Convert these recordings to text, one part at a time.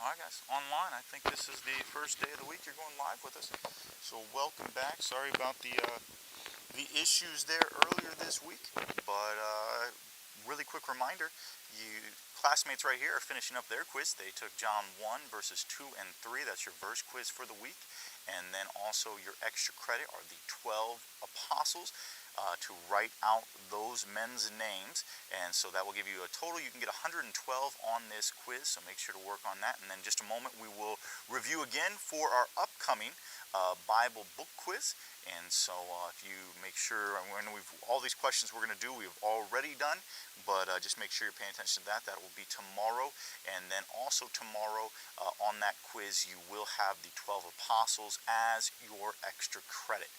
All right, guys, online. I think this is the first day of the week you're going live with us. So welcome back. Sorry about the issues there earlier this week, but really quick reminder: you classmates right here are finishing up their quiz. They took John 1 verses 2 and 3. That's your verse quiz for the week, and then also your extra credit are the 12 apostles. To write out those men's names, and so that will give you a total. You can get 112 on this quiz, so make sure to work on that. And then in just a moment we will review again for our upcoming Bible book quiz. And so if you make sure, all these questions we're going to do we've already done, but just make sure you're paying attention to that. That will be tomorrow. And then also tomorrow on that quiz you will have the 12 apostles as your extra credit.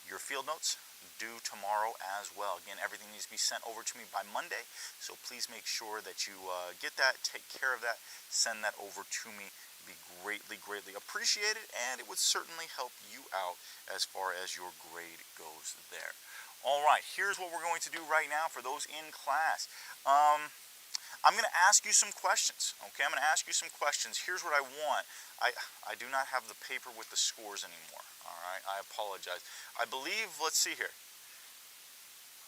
Your field notes due tomorrow as well. Again, everything needs to be sent over to me by Monday, so please make sure that you get that, take care of that, send that over to me. It'd be greatly appreciated, and it would certainly help you out as far as your grade goes there. All right, here's what we're going to do right now for those in class. I'm going to ask you some questions, okay? I'm going to ask you some questions. Here's what I want. I do not have the paper with the scores anymore, all right? I apologize. I believe, let's see here.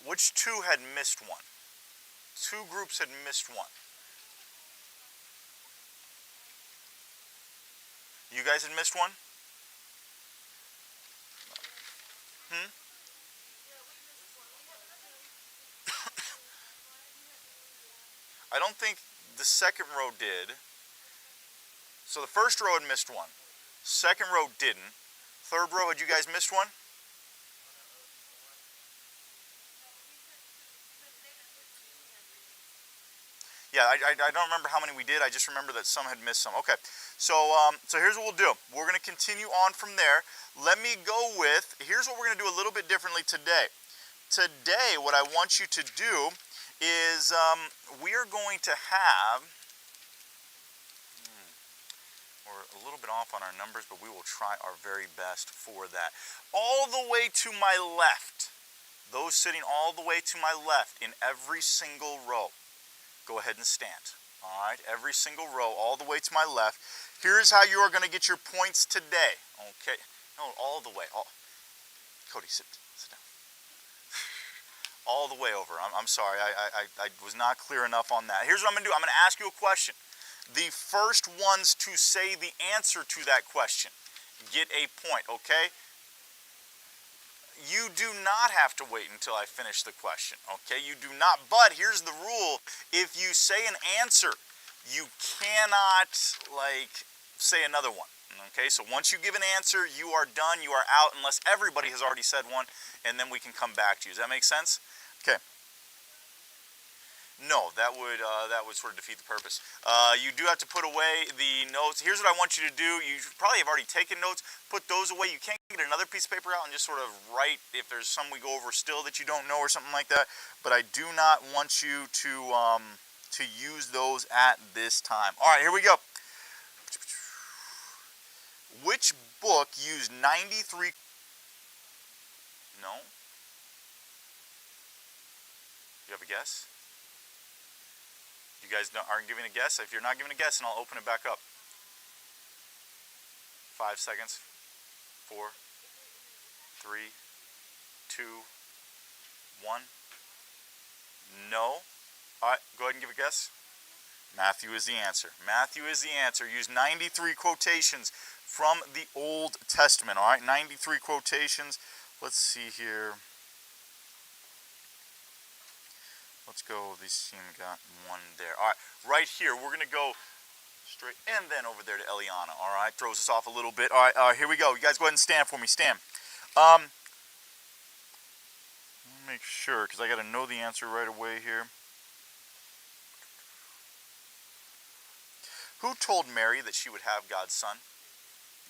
Which two had missed one? Two groups had missed one. You guys had missed one? I don't think the second row did. So the first row had missed one. Second row didn't. Third row, had you guys missed one? Yeah, I don't remember how many we did. I just remember that some had missed some. Okay, so here's what we'll do. We're going to continue on from there. Let me go with, here's what we're going to do a little bit differently today. Today, what I want you to do is we are going to have, we're a little bit off on our numbers, but we will try our very best for that. All the way to my left, those sitting all the way to my left in every single row, go ahead and stand. All right, every single row, all the way to my left. Here's how you are going to get your points today. Okay, no, all the way. Cody, sit down. All the way over. I'm sorry, I was not clear enough on that. Here's what I'm going to do. I'm going to ask you a question. The first ones to say the answer to that question get a point, okay? You do not have to wait until I finish the question, okay? You do not, but here's the rule. If you say an answer, you cannot, say another one, okay? So once you give an answer, you are done, you are out, unless everybody has already said one, and then we can come back to you. Does that make sense? Okay. No, that would sort of defeat the purpose. You do have to put away the notes. Here's what I want you to do. You probably have already taken notes. Put those away. You can't get another piece of paper out and just sort of write if there's some we go over still that you don't know or something like that. But I do not want you to use those at this time. All right, here we go. Which book used 93? No? You have a guess? You guys aren't giving a guess? If you're not giving a guess, then I'll open it back up. 5 seconds. 4, 3, 2, 1. No. All right, go ahead and give a guess. Matthew is the answer. Matthew is the answer. Use 93 quotations from the Old Testament. All right, 93 quotations. Let's see here. Let's go, these team got one there. All right, right here, we're going to go straight and then over there to Eliana. All right, throws us off a little bit. All right, here we go. You guys go ahead and stand for me. Stand. Let me make sure, because I got to know the answer right away here. Who told Mary that she would have God's son?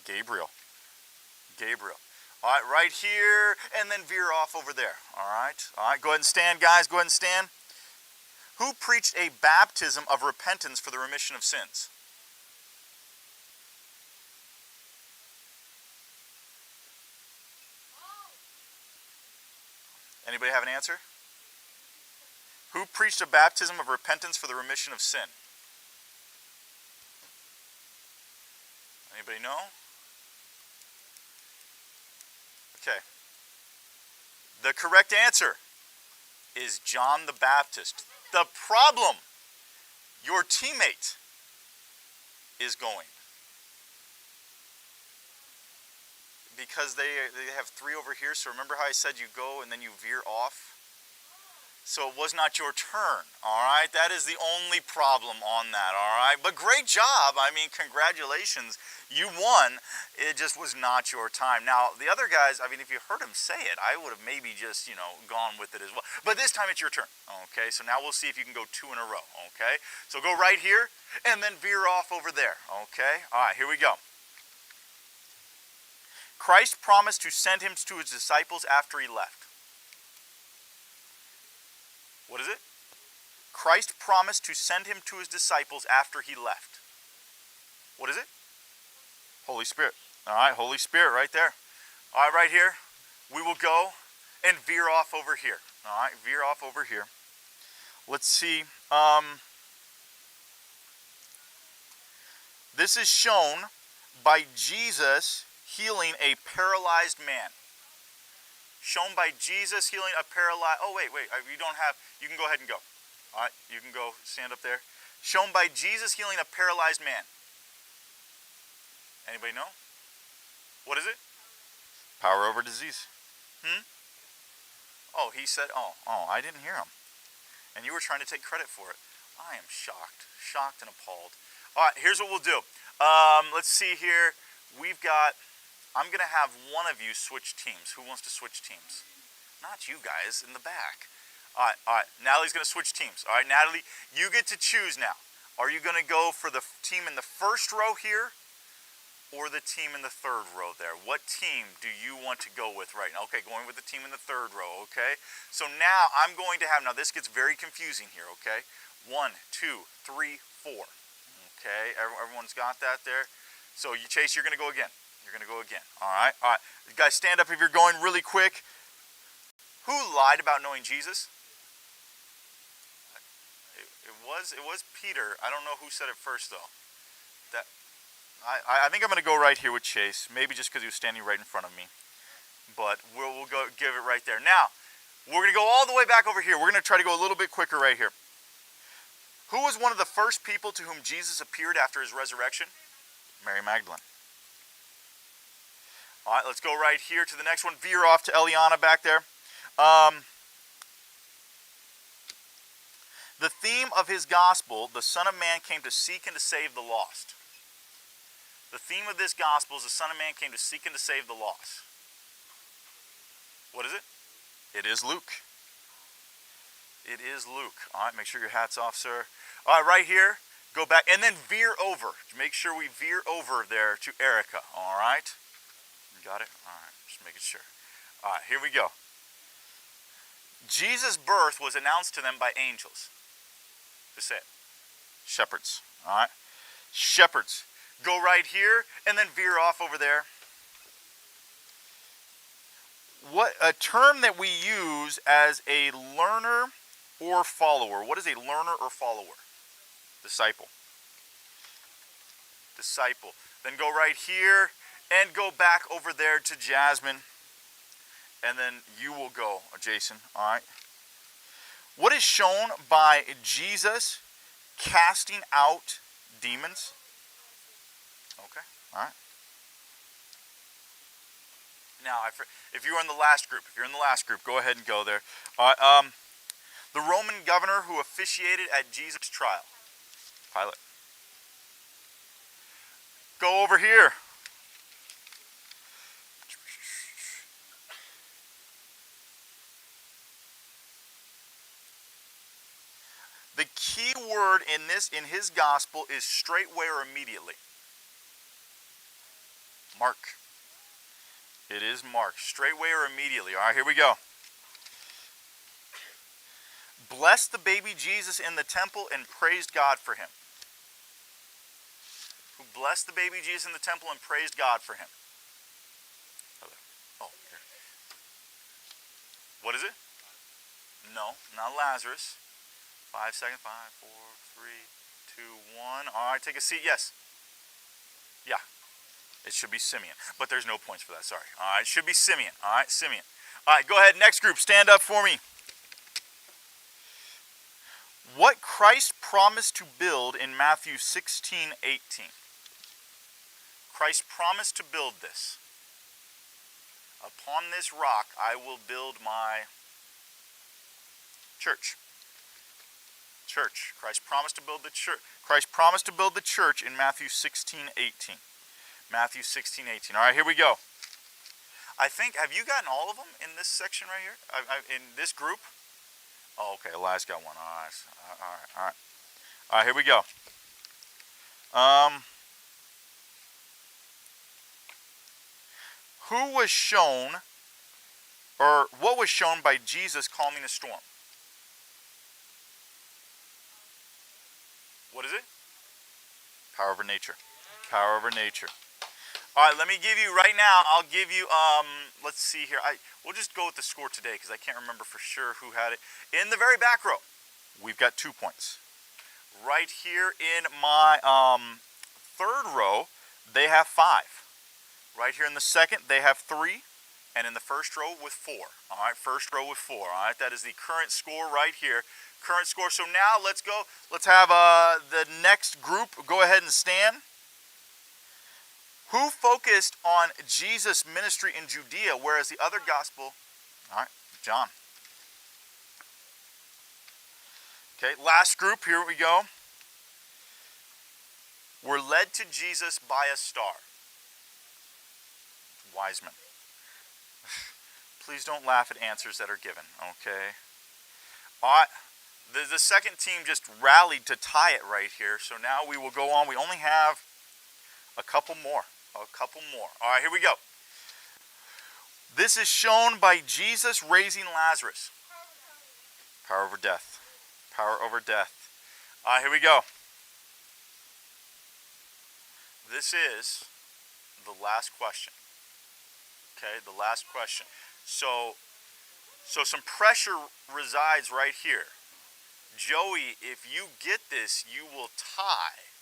Gabriel. Gabriel. All right, right here, and then veer off over there. All right, go ahead and stand, guys. Go ahead and stand. Who preached a baptism of repentance for the remission of sins? Anybody have an answer? Who preached a baptism of repentance for the remission of sin? Anybody know? Okay. The correct answer is John the Baptist. The problem, your teammate is going. Because they have 3 over here, so remember how I said you go and then you veer off? So it was not your turn, all right? That is the only problem on that, all right? But great job. I mean, congratulations. You won. It just was not your time. Now, the other guys, I mean, if you heard him say it, I would have maybe just, gone with it as well. But this time it's your turn, okay? So now we'll see if you can go 2 in a row, okay? So go right here and then veer off over there, okay? All right, here we go. Christ promised to send him to his disciples after he left. What is it? Christ promised to send him to his disciples after he left. What is it? Holy Spirit. All right, Holy Spirit right there. All right, right here. We will go and veer off over here. All right, veer off over here. Let's see. This is shown by Jesus healing a paralyzed man. Shown by Jesus healing a paralyzed... Oh, wait. You don't have... You can go ahead and go. All right, you can go stand up there. Shown by Jesus healing a paralyzed man. Anybody know? What is it? Power over disease. Oh, he said... Oh, I didn't hear him. And you were trying to take credit for it. I am shocked. Shocked and appalled. All right, here's what we'll do. Let's see here. We've got... I'm going to have one of you switch teams. Who wants to switch teams? Not you guys in the back. All right. Natalie's going to switch teams. All right, Natalie, you get to choose now. Are you going to go for the team in the first row here or the team in the third row there? What team do you want to go with right now? Okay, going with the team in the third row, okay? So now I'm going to have, now this gets very confusing here, okay? 1, 2, 3, 4. Okay, everyone's got that there. So Chase, you're going to go again. You're going to go again. All right. You guys stand up if you're going really quick. Who lied about knowing Jesus? It was Peter. I don't know who said it first, though. I think I'm going to go right here with Chase. Maybe just because he was standing right in front of me. But we'll go give it right there. Now, we're going to go all the way back over here. We're going to try to go a little bit quicker right here. Who was one of the first people to whom Jesus appeared after his resurrection? Mary Magdalene. All right, let's go right here to the next one. Veer off to Eliana back there. The theme of his gospel, the Son of Man came to seek and to save the lost. The theme of this gospel is the Son of Man came to seek and to save the lost. What is it? It is Luke. It is Luke. All right, make sure your hat's off, sir. All right, right here, go back and then veer over. Make sure we veer over there to Erica, all right? Got it? All right, just making sure. All right, here we go. Jesus' birth was announced to them by angels. Just say it. Shepherds. All right? Shepherds. Go right here and then veer off over there. What a term that we use as a learner or follower. What is a learner or follower? Disciple. Disciple. Then go right here and go back over there to Jasmine. And then you will go, Jason. All right. What is shown by Jesus casting out demons? Okay. All right. Now, if you were in the last group, go ahead and go there. All right. The Roman governor who officiated at Jesus' trial. Pilate. Go over here. The key word in his gospel is straightway or immediately. Mark. It is Mark. Straightway or immediately. All right, here we go. Blessed the baby Jesus in the temple and praised God for him. Who blessed the baby Jesus in the temple and praised God for him. Oh, here. What is it? No, not Lazarus. 5 seconds. 5, 4, 3, 2, 1. All right, take a seat. Yes. Yeah. It should be Simeon, but there's no points for that, sorry. All right, it should be Simeon. All right, Simeon. All right, go ahead, next group, stand up for me. What Christ promised to build in Matthew 16:18. Christ promised to build this. Upon this rock I will build my church. Church. Christ promised to build the church. Christ promised to build the church in Matthew 16:18. Matthew 16:18. All right, here we go. I think, have you gotten all of them in this section right here? In this group? Oh, okay, Elias got one. All right. All right, here we go. Who was shown, or what was shown by Jesus calming a storm? What is it? Power over nature. Power over nature. All right, let me give you, right now, I'll give you, let's see here. We'll just go with the score today because I can't remember for sure who had it. In the very back row, we've got 2 points. Right here in my third row, they have 5. Right here in the second, they have 3. And in the first row with 4. All right, first row with 4. All right, that is the current score right here. Current score. So now let's go. Let's have the next group go ahead and stand. Who focused on Jesus' ministry in Judea, whereas the other gospel, all right, John. Okay, last group, here we go. Were led to Jesus by a star. Wise men. Please don't laugh at answers that are given, okay? All right, the second team just rallied to tie it right here, so now we will go on. We only have a couple more. All right, here we go. This is shown by Jesus raising Lazarus. Power over death. Power over death. All right, here we go. This is the last question. Okay, the last question. So some pressure resides right here. Joey, if you get this, you will tie.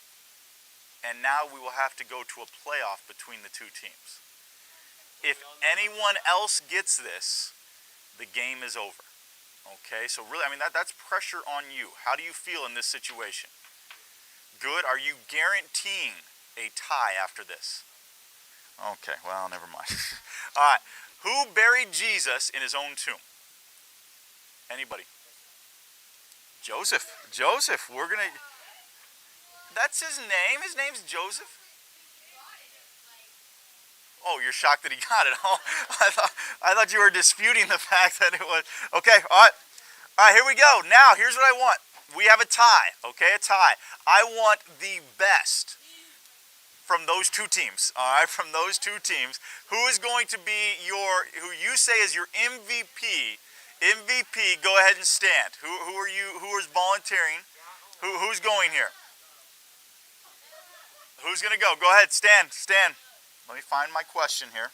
And now we will have to go to a playoff between the 2 teams. If anyone else gets this, the game is over. Okay, so really, I mean, that's pressure on you. How do you feel in this situation? Good? Are you guaranteeing a tie after this? Okay, well, never mind. All right, who buried Jesus in his own tomb? Anybody? Joseph. Joseph, we're going to... That's his name. His name's Joseph. Oh, you're shocked that he got it. Oh, I thought you were disputing the fact that it was. Okay, all right. All right, here we go. Now, here's what I want. We have a tie, okay, a tie. I want the best from those 2 teams, all right, from those 2 teams. Who is going to be who you say is your MVP? MVP, go ahead and stand. Who are you, who is volunteering? Who's going here? Who's going to go? Go ahead, stand. Let me find my question here.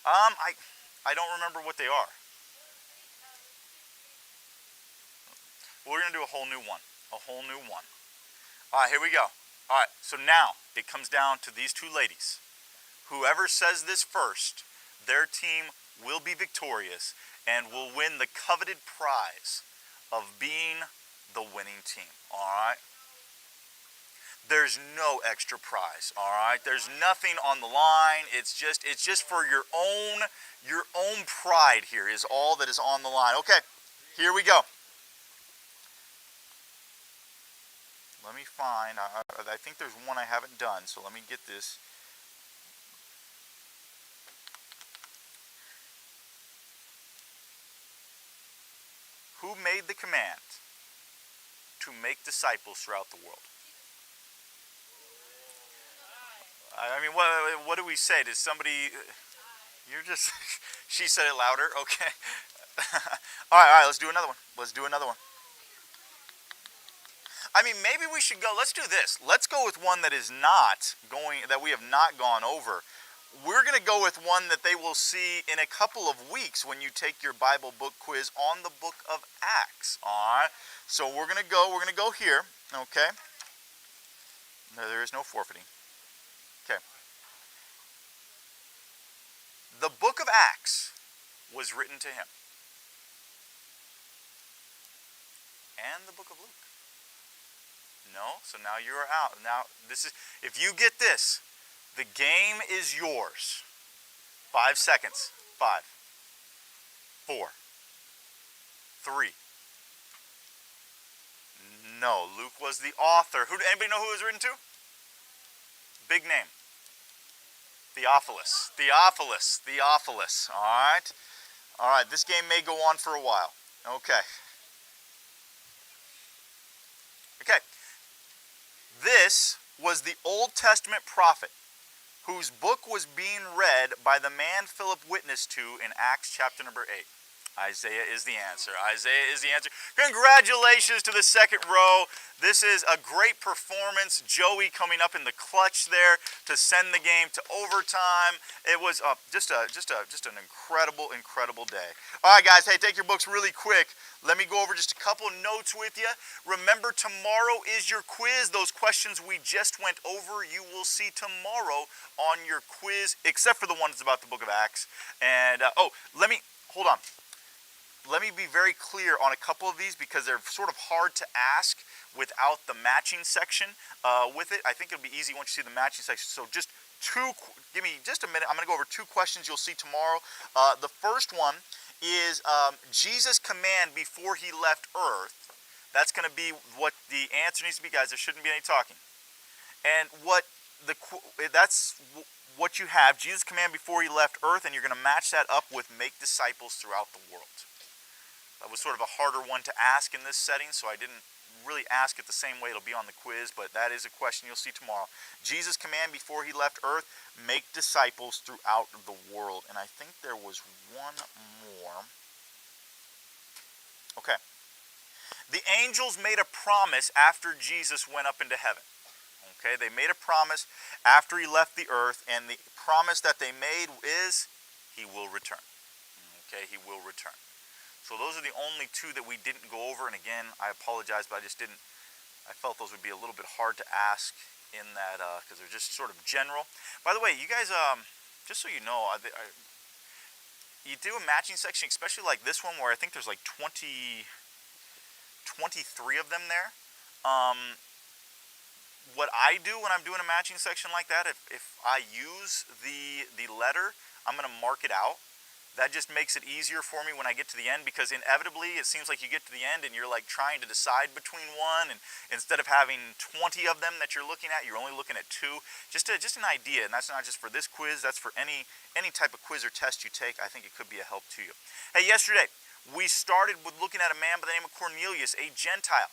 I don't remember what they are. We're going to do a whole new one. All right, here we go. All right, so now it comes down to these 2 ladies. Whoever says this first, their team will be victorious and will win the coveted prize of being the winning team, all right? There's no extra prize, all right? There's nothing on the line. It's just for your own pride here is all that is on the line. Okay, here we go. Let me find, I think there's one I haven't done, so let me get this. Who made the command to make disciples throughout the world? I mean, what do we say? Did somebody... You're just... She said it louder? Okay. All right, let's do another one. I mean, maybe we should go... Let's do this. Let's go with one that is not going... That we have not gone over. We're going to go with one that they will see in a couple of weeks when you take your Bible book quiz on the book of Acts. All right. So we're going to go here. Okay. No, there is no forfeiting. Okay. The book of Acts was written to him. And the book of Luke. No, so now you are out. Now, this is, if you get this, the game is yours. 5 seconds. 5, 4, 3. No, Luke was the author. Anybody know who it was written to? Big name. Theophilus. Theophilus. Theophilus. All right. All right. This game may go on for a while. Okay. Okay. This was the Old Testament prophet whose book was being read by the man Philip witnessed to in Acts chapter number 8. Isaiah is the answer. Isaiah is the answer. Congratulations to the second row. This is a great performance. Joey coming up in the clutch there to send the game to overtime. It was just an incredible day. All right, guys. Hey, take your books really quick. Let me go over just a couple notes with you. Remember, tomorrow is your quiz. Those questions we just went over, you will see tomorrow on your quiz, except for the ones about the book of Acts. And, hold on. Let me be very clear on a couple of these because they're sort of hard to ask without the matching section with it. I think it'll be easy once you see the matching section. So just give me just a minute. I'm going to go over 2 questions you'll see tomorrow. The first one is Jesus' command before he left earth. That's going to be what the answer needs to be, guys. There shouldn't be any talking. And that's what you have, Jesus' command before he left earth, and you're going to match that up with make disciples throughout the world. That was sort of a harder one to ask in this setting, so I didn't really ask it the same way it'll be on the quiz, but that is a question you'll see tomorrow. Jesus' command before he left earth, make disciples throughout the world. And I think there was one more. Okay. The angels made a promise after Jesus went up into heaven. Okay, they made a promise after he left the earth, and the promise that they made is he will return. Okay, he will return. So those are the only 2 that we didn't go over, and again, I apologize, but I felt those would be a little bit hard to ask in that, because they're just sort of general. By the way, you guys, just so you know, you do a matching section, especially like this one where I think there's like 23 of them there. What I do when I'm doing a matching section like that, if I use the letter, I'm going to mark it out. That just makes it easier for me when I get to the end, because inevitably it seems like you get to the end and you're like trying to decide between one, and instead of having 20 of them that you're looking at, you're only looking at 2. Just an idea, and that's not just for this quiz, that's for any type of quiz or test you take. I think it could be a help to you. Hey, yesterday we started with looking at a man by the name of Cornelius, a Gentile.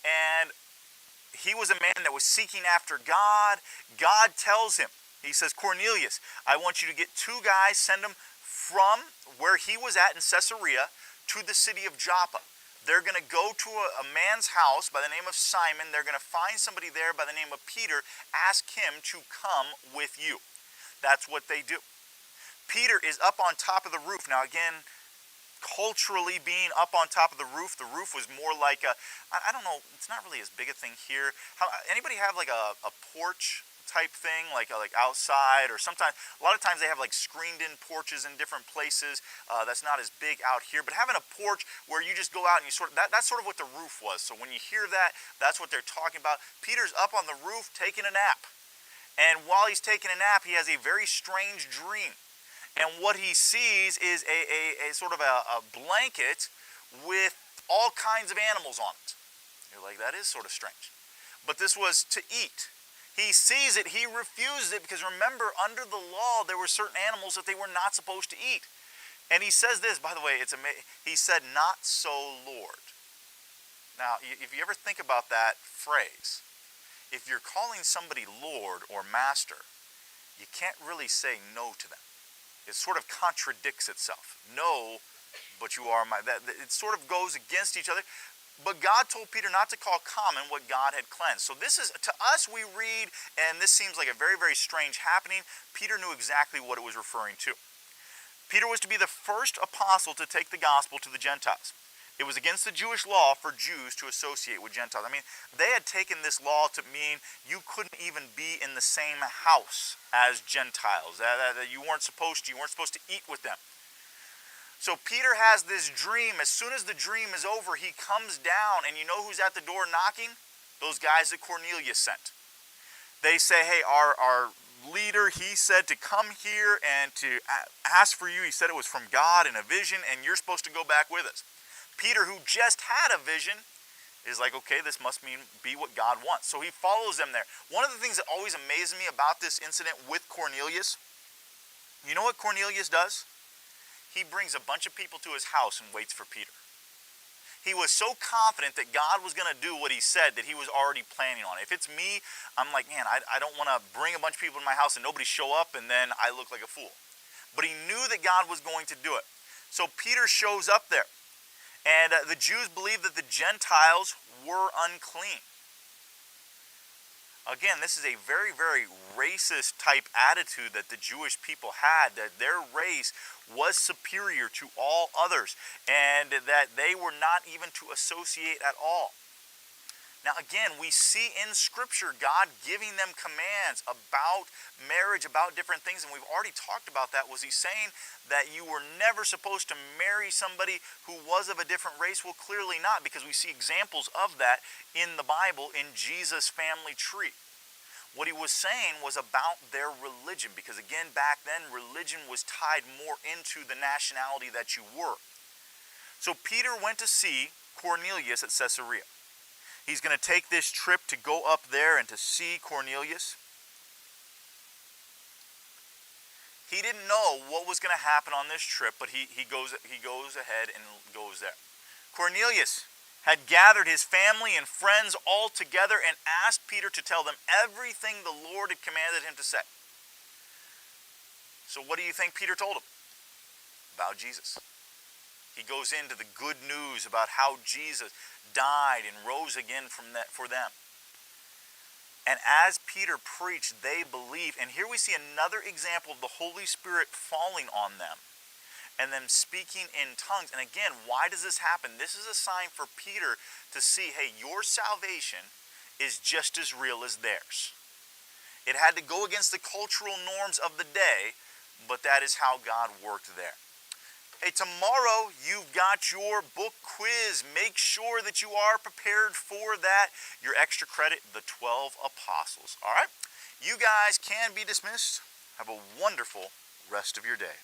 And he was a man that was seeking after God. God tells him, he says, Cornelius, I want you to get 2 guys, send them from where he was at in Caesarea to the city of Joppa. They're going to go to a man's house by the name of Simon. They're going to find somebody there by the name of Peter. Ask him to come with you. That's what they do. Peter is up on top of the roof. Now again, culturally being up on top of the roof was more like I don't know, it's not really as big a thing here. Anybody have like a porch type thing, like outside, or sometimes, a lot of times they have like screened in porches in different places. That's not as big out here, but having a porch where you just go out and you that's sort of what the roof was. So when you hear that, that's what they're talking about. Peter's up on the roof taking a nap, and while he's taking a nap, he has a very strange dream, and what he sees is a sort of a blanket with all kinds of animals on it. You're like, that is sort of strange, but this was to eat. He sees it, he refuses it, because remember, under the law, there were certain animals that they were not supposed to eat. And he says this, by the way, it's amazing. He said, not so, Lord. Now, if you ever think about that phrase, if you're calling somebody Lord or Master, you can't really say no to them. It sort of contradicts itself. No, but you are my... It sort of goes against each other. But God told Peter not to call common what God had cleansed. So this is, to us, we read, and this seems like a very, very strange happening. Peter knew exactly what it was referring to. Peter was to be the first apostle to take the gospel to the Gentiles. It was against the Jewish law for Jews to associate with Gentiles. I mean, they had taken this law to mean you couldn't even be in the same house as Gentiles. That you weren't supposed to eat with them. So Peter has this dream. As soon as the dream is over, he comes down, and you know who's at the door knocking? Those guys that Cornelius sent. They say, hey, our leader, he said to come here and to ask for you. He said it was from God in a vision, and you're supposed to go back with us. Peter, who just had a vision, is like, okay, this must be what God wants. So he follows them there. One of the things that always amazes me about this incident with Cornelius, you know what Cornelius does? He brings a bunch of people to his house and waits for Peter. He was so confident that God was going to do what he said that he was already planning on it. If it's me, I'm like, man, I don't want to bring a bunch of people to my house and nobody show up and then I look like a fool. But he knew that God was going to do it. So Peter shows up there. And the Jews believed that the Gentiles were unclean. Again, this is a very, very racist type attitude that the Jewish people had, that their race was superior to all others, and that they were not even to associate at all. Now again, we see in Scripture God giving them commands about marriage, about different things, and we've already talked about that. Was he saying that you were never supposed to marry somebody who was of a different race? Well, clearly not, because we see examples of that in the Bible, in Jesus' family tree. What he was saying was about their religion, because again, back then, religion was tied more into the nationality that you were. So Peter went to see Cornelius at Caesarea. He's going to take this trip to go up there and to see Cornelius. He didn't know what was going to happen on this trip, but he goes ahead and goes there. Cornelius had gathered his family and friends all together and asked Peter to tell them everything the Lord had commanded him to say. So what do you think Peter told him? About Jesus. He goes into the good news about how Jesus died and rose again for them. And as Peter preached, they believed. And here we see another example of the Holy Spirit falling on them and them speaking in tongues. And again, why does this happen? This is a sign for Peter to see, hey, your salvation is just as real as theirs. It had to go against the cultural norms of the day, but that is how God worked there. Hey, tomorrow you've got your book quiz. Make sure that you are prepared for that. Your extra credit, the 12 Apostles. All right? You guys can be dismissed. Have a wonderful rest of your day.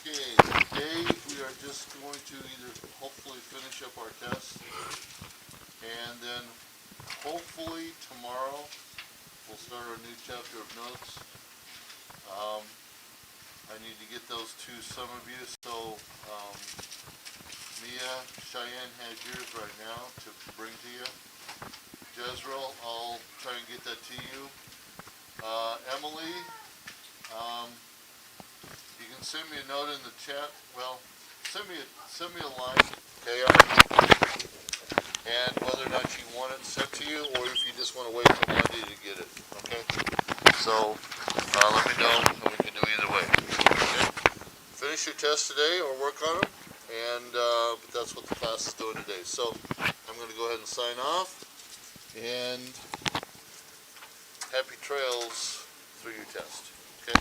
Okay, today we are just going to either hopefully finish up our test, and then hopefully tomorrow we'll start our new chapter of notes. I need to get those to some of you, so Mia, Cheyenne has yours right now to bring to you. Jezreel, I'll try and get that to you. Emily, you can send me a note in the chat. Well, send me a line, okay? And whether or not you want it sent to you, or if you just want to wait till Monday to get it, okay? So let me know, and we can do either way. Okay? Finish your test today, or work on them, and but that's what the class is doing today. So I'm going to go ahead and sign off, and happy trails through your test. Okay?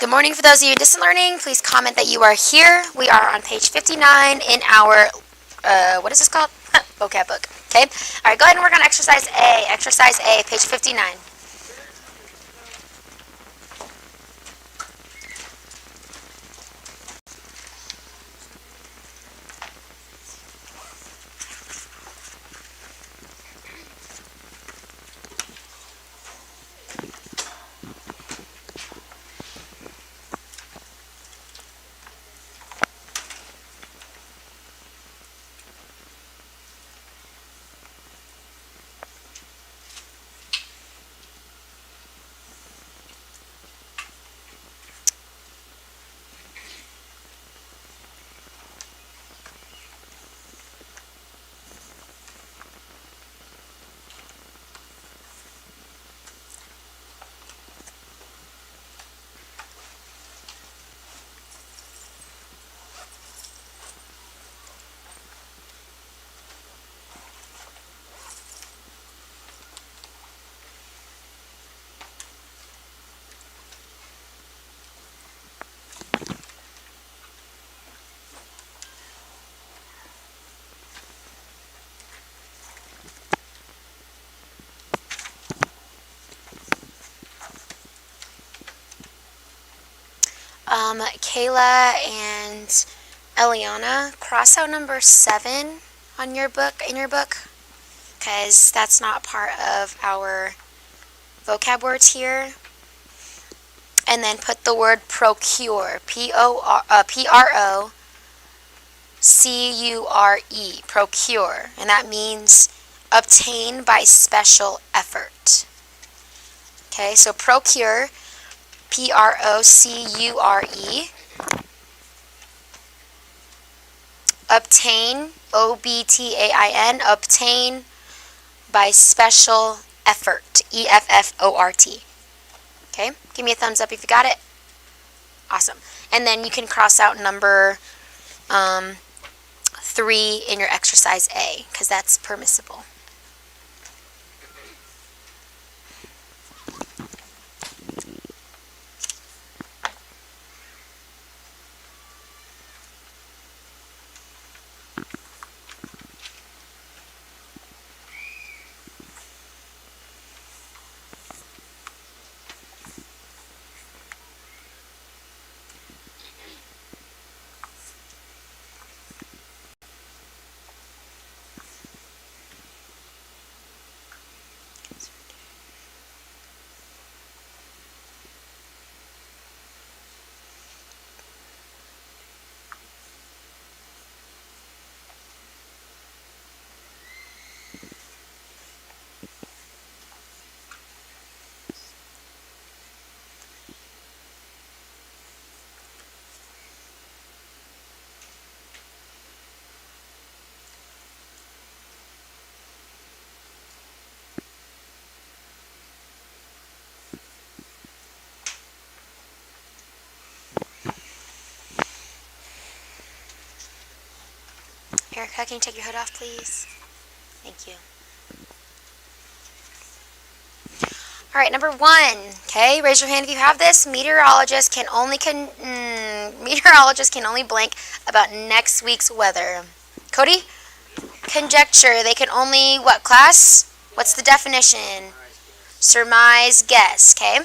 Good morning for those of you in distant learning. Please comment that you are here. We are on page 59 in our, what is this called? Vocab book. Okay. All right, go ahead and work on exercise A. Exercise A, page 59. Kayla and Eliana, cross out number 7 on your book, because that's not part of our vocab words here. And then put the word procure, P-R-O-C-U-R-E, procure, and that means obtain by special effort. Okay, so procure, P-R-O-C-U-R-E, obtain, O-B-T-A-I-N, obtain by special effort, E-F-F-O-R-T. Okay, give me a thumbs up if you got it. Awesome. And then you can cross out number 3 in your exercise A, because that's permissible. Erica, can you take your hood off, please? Thank you. All right, number 1. Okay, raise your hand if you have this. Meteorologists can only blank about next week's weather. Cody? Conjecture. They can only what class? What's the definition? Surmise, guess. Okay.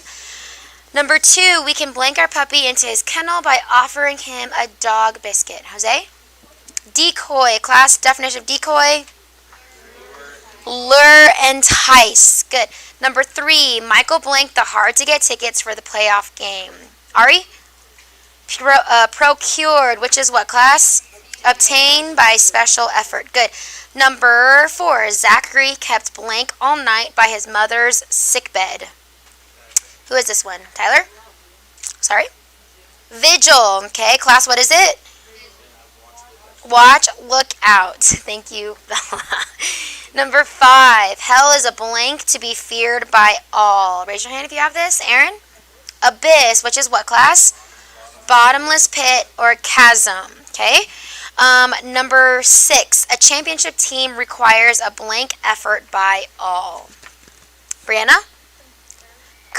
Number 2, we can blank our puppy into his kennel by offering him a dog biscuit. Jose? Decoy. Class definition of decoy? Lure, entice. Good. Number 3, Michael blanked the hard-to-get tickets for the playoff game. Ari? Procured, which is what class? Obtained by special effort. Good. Number 4, Zachary kept blank all night by his mother's sickbed. Who is this one? Tyler? Sorry? Vigil. Okay, class, what is it? Watch, look out. Thank you, Bella. Number 5, hell is a blank to be feared by all. Raise your hand if you have this. Aaron? Abyss, which is what class? Bottomless pit or chasm. Okay. Number 6, a championship team requires a blank effort by all. Brianna?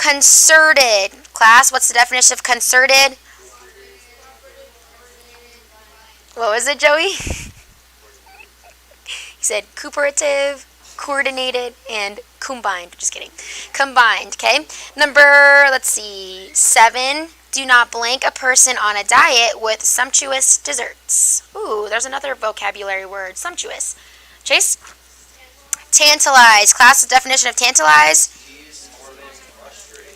Concerted. Class, what's the definition of concerted? What was it, Joey? He said cooperative, coordinated, and combined. Just kidding. Combined, okay? Number, let's see, 7. Do not blank a person on a diet with sumptuous desserts. Ooh, there's another vocabulary word, sumptuous. Chase? Tantalize. Class, the definition of tantalize?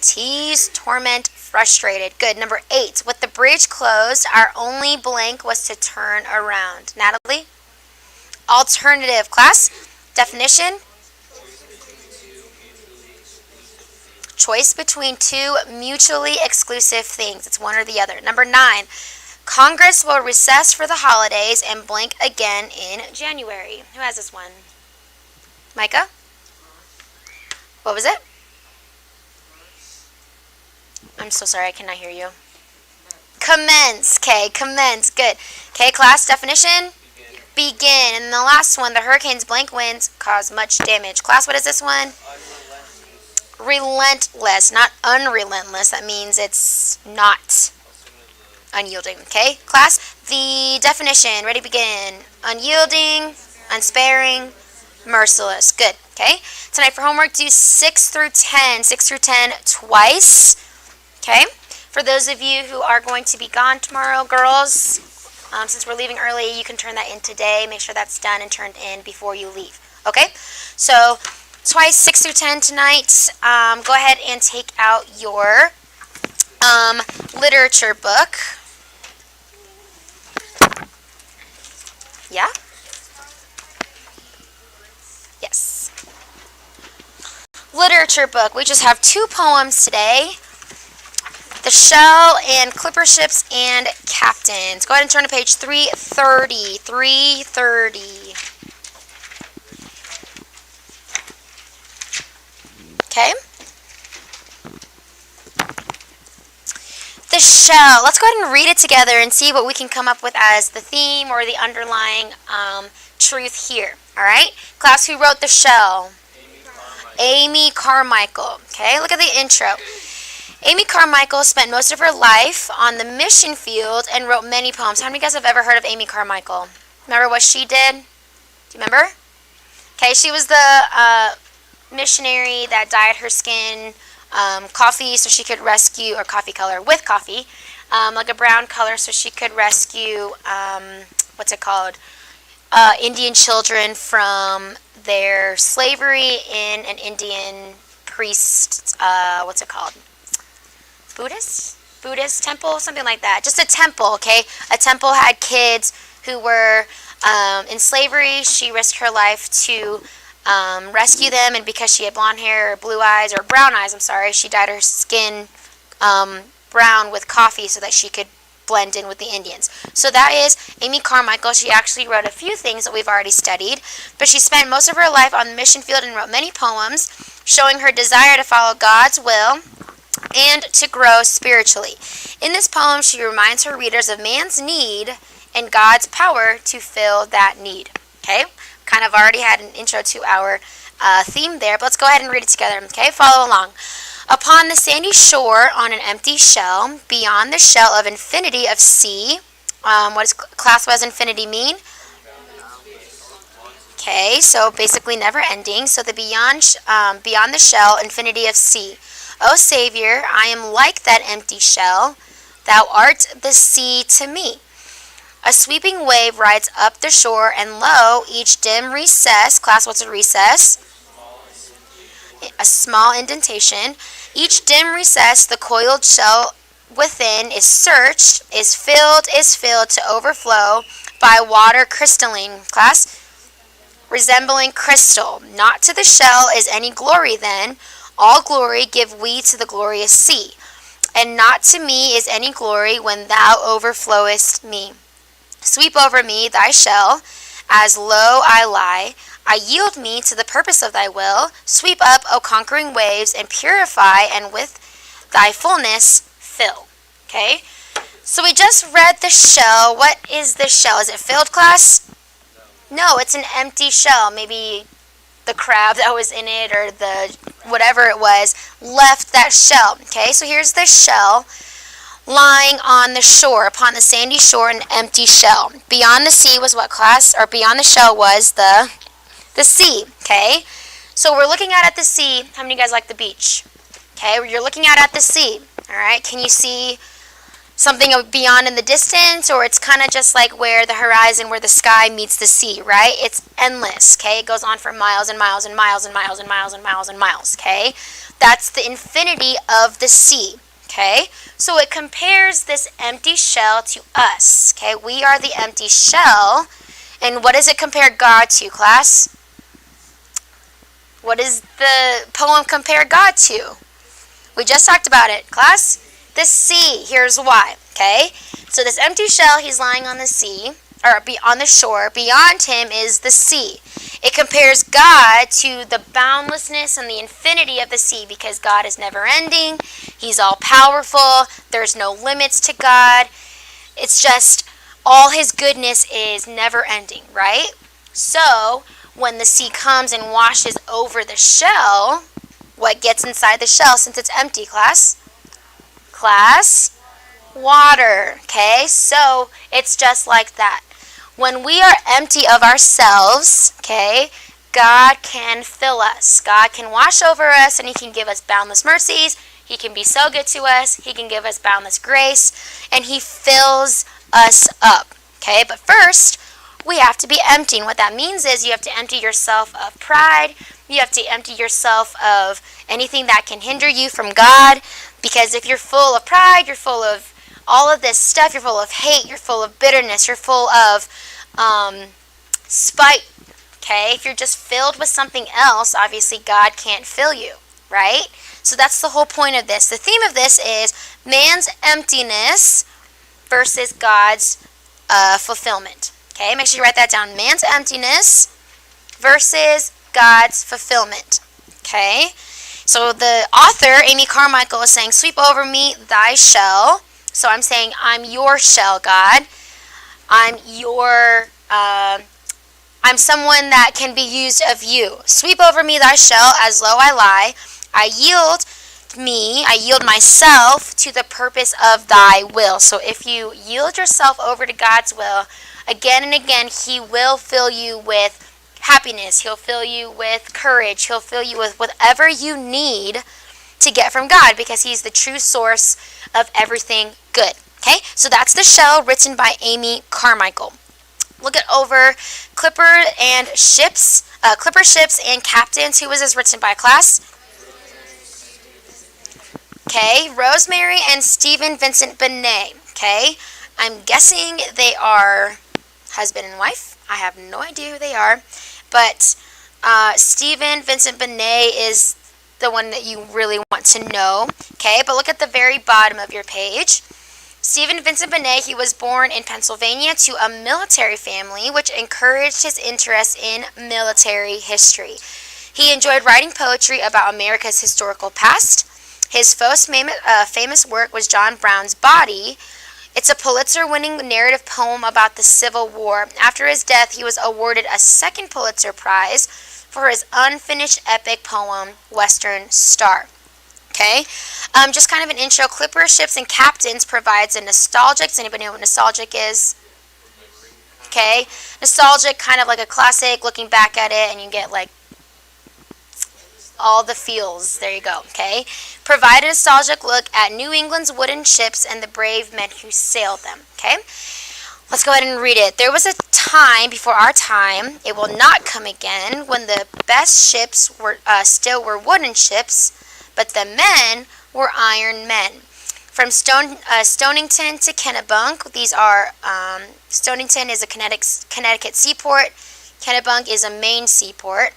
Tease, torment, frustrated. Good. Number 8. With the bridge closed, our only blank was to turn around. Natalie? Alternative. Class, definition? Choice between two mutually exclusive things. It's one or the other. Number 9. Congress will recess for the holidays and blank again in January. Who has this one? Micah? What was it? I'm so sorry, I cannot hear you. Commence. Okay, commence. Good. Okay, class definition? Begin. And the last one, the hurricane's blank winds cause much damage. Class, what is this one? Relentless, not unrelentless. That means it's not unyielding. Okay, class, the definition. Ready, begin. Unyielding, unsparing, merciless. Good. Okay, tonight for homework, do 6 through 10. 6 through 10 twice. Okay, for those of you who are going to be gone tomorrow, girls, since we're leaving early, you can turn that in today. Make sure that's done and turned in before you leave. Okay, so twice 6 through 10 tonight. Go ahead and take out your literature book. Yeah? Yes. Literature book. We just have 2 poems today. The Shell and Clipper Ships and Captains. Go ahead and turn to page 330. 330. Okay. The Shell. Let's go ahead and read it together and see what we can come up with as the theme or the underlying truth here. All right? Class, who wrote The Shell? Amy Carmichael. Okay, look at the intro. Amy Carmichael spent most of her life on the mission field and wrote many poems. How many of you guys have ever heard of Amy Carmichael? Remember what she did? Do you remember? Okay, she was the missionary that dyed her skin coffee so she could rescue, or coffee color with coffee, like a brown color so she could rescue, what's it called, Indian children from their slavery in an Indian priest, what's it called, Buddhist temple, something like that. Just a temple, okay? A temple had kids who were in slavery. She risked her life to rescue them, and because she had blonde hair or blue eyes, or brown eyes, I'm sorry, she dyed her skin brown with coffee so that she could blend in with the Indians. So that is Amy Carmichael. She actually wrote a few things that we've already studied, but she spent most of her life on the mission field and wrote many poems showing her desire to follow God's will and to grow spiritually. In this poem, she reminds her readers of man's need and God's power to fill that need. Okay? Kind of already had an intro to our theme there, but let's go ahead and read it together. Okay? Follow along. Upon the sandy shore on an empty shell, beyond the shell of infinity of sea. What does class was infinity mean? Okay, so basically never ending. So the beyond the shell, infinity of sea. O Savior, I am like that empty shell. Thou art the sea to me. A sweeping wave rides up the shore, and lo, each dim recess. Class, what's a recess? A small indentation. Each dim recess, the coiled shell within is searched, is filled to overflow by water crystalline. Class, resembling crystal. Not to the shell is any glory then. All glory give we to the glorious sea. And not to me is any glory when thou overflowest me. Sweep over me thy shell, as low I lie. I yield me to the purpose of thy will. Sweep up, O conquering waves, and purify, and with thy fullness fill. Okay? So we just read the shell. What is the shell? Is it filled, class? No, it's an empty shell. Maybe the crab that was in it or the whatever it was left that shell. Okay, so here's the shell lying on the shore, upon the sandy shore, an empty shell. Beyond the sea was what, class? Or beyond the shell was the sea. Okay, so we're looking out at the sea. How many of you guys like the beach? Okay, you're looking out at the sea. All right, can you see something beyond in the distance, or it's kind of just like where the horizon, where the sky meets the sea, right? It's endless, okay? It goes on for miles and miles and miles and miles and miles and miles and miles, okay? That's the infinity of the sea, okay? So it compares this empty shell to us, okay? We are the empty shell, and what does it compare God to, class? What does the poem compare God to? We just talked about it, class. The sea. Here's why. Okay, so this empty shell, he's lying on the sea, or on the shore. Beyond him is the sea. It compares God to the boundlessness and the infinity of the sea, because God is never ending. He's all powerful. There's no limits to God. It's just all his goodness is never ending, right? So when the sea comes and washes over the shell, what gets inside the shell since it's empty, class? Water. Okay, so it's just like that. When we are empty of ourselves, okay, God can fill us. God can wash over us, and he can give us boundless mercies. He can be so good to us. He can give us boundless grace, and he fills us up. Okay, but first, we have to be empty. And what that means is you have to empty yourself of pride. You have to empty yourself of anything that can hinder you from God. Because if you're full of pride, you're full of all of this stuff, you're full of hate, you're full of bitterness, you're full of spite, okay? If you're just filled with something else, obviously God can't fill you, right? So that's the whole point of this. The theme of this is man's emptiness versus God's fulfillment, okay? Make sure you write that down. Man's emptiness versus God's fulfillment, okay? So the author, Amy Carmichael, is saying, sweep over me thy shell. So I'm saying, I'm your shell, God. I'm someone that can be used of you. Sweep over me thy shell, as low I lie. I yield myself to the purpose of thy will. So if you yield yourself over to God's will, again and again, he will fill you with happiness. He'll fill you with courage. He'll fill you with whatever you need to get from God, because he's the true source of everything good. Okay, so that's the shell, written by Amy Carmichael. Look at over Clipper Ships and Captains. Who was this written by, class? Okay, Rosemary and Stephen Vincent Benet. Okay, I'm guessing they are husband and wife. I have no idea who they are. But Stephen Vincent Benet is the one that you really want to know. Okay, but look at the very bottom of your page. Stephen Vincent Benet, he was born in Pennsylvania to a military family, which encouraged his interest in military history. He enjoyed writing poetry about America's historical past. His most famous work was John Brown's Body. It's a Pulitzer-winning narrative poem about the Civil War. After his death, he was awarded a second Pulitzer Prize for his unfinished epic poem, Western Star. Okay, just kind of an intro. Clipper, Ships, and Captains provides a nostalgic. Does anybody know what nostalgic is? Okay, nostalgic, kind of like a classic, looking back at it, and you get like all the feels. There you go. Okay, provide a nostalgic look at New England's wooden ships and the brave men who sailed them. Okay, let's go ahead and read it. There was a time before our time, it will not come again, when the best ships were still were wooden ships, but the men were iron men. From Stonington to Kennebunk, these are Stonington is a Connecticut seaport. Kennebunk is a Maine seaport.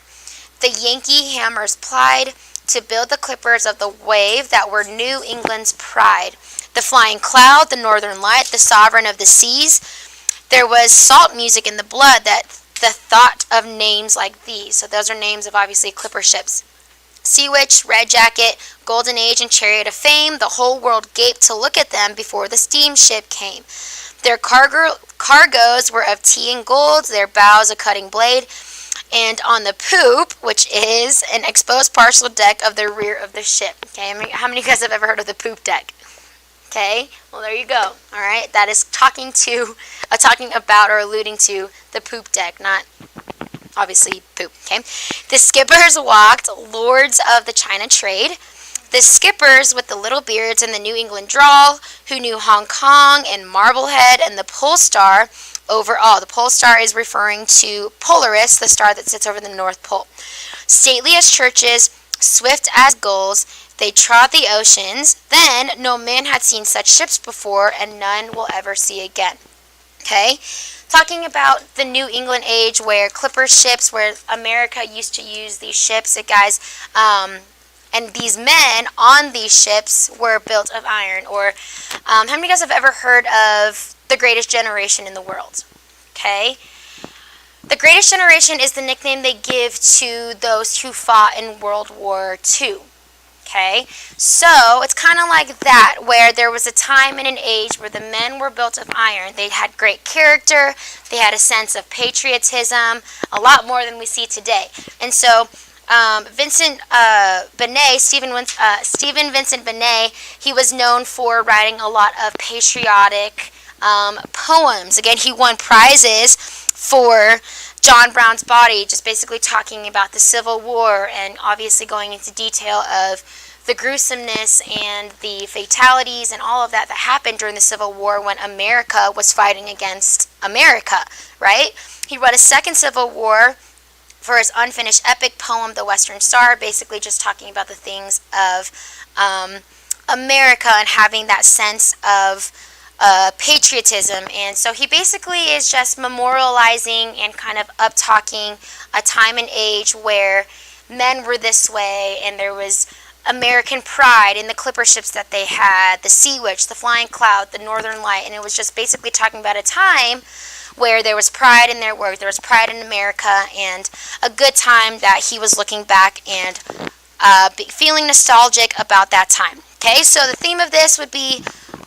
The Yankee hammers plied to build the clippers of the wave that were New England's pride. The flying cloud, the northern light, the sovereign of the seas. There was salt music in the blood that the thought of names like these. So those are names of obviously clipper ships. Sea Witch, Red Jacket, Golden Age, and Chariot of Fame. The whole world gaped to look at them before the steamship came. Their cargoes were of tea and gold, their bows a cutting blade, and on the poop, which is an exposed partial deck of the rear of the ship. Okay, how many of you guys have ever heard of the poop deck? Okay, well there you go. All right, that is talking about or alluding to the poop deck, not obviously poop. Okay, the skippers walked, lords of the China trade. The skippers with the little beards and the New England drawl, who knew Hong Kong and Marblehead and the pole star over all. The pole star is referring to Polaris, the star that sits over the North Pole. Stately as churches, swift as gulls, they trod the oceans. Then no man had seen such ships before, and none will ever see again. Okay? Talking about the New England age where clipper ships, where America used to use these ships, guys, and these men on these ships were built of iron. Or how many of you guys have ever heard of the greatest generation in the world? Okay? The greatest generation is the nickname they give to those who fought in World War II. Okay? So it's kind of like that, where there was a time and an age where the men were built of iron. They had great character. They had a sense of patriotism, a lot more than we see today. And so Stephen Vincent Benet, he was known for writing a lot of patriotic poems. Again, he won prizes for John Brown's Body, just basically talking about the Civil War and obviously going into detail of the gruesomeness and the fatalities and all of that happened during the Civil War when America was fighting against America, right? He wrote a second Civil War for his unfinished epic poem, The Western Star, basically just talking about the things of America and having that sense of patriotism. And so he basically is just memorializing and kind of up-talking a time and age where men were this way, and there was American pride in the clipper ships that they had, the Sea Witch, the Flying Cloud, the Northern Light, and it was just basically talking about a time where there was pride in their work, there was pride in America, and a good time that he was looking back and feeling nostalgic about that time. Okay, so the theme of this would be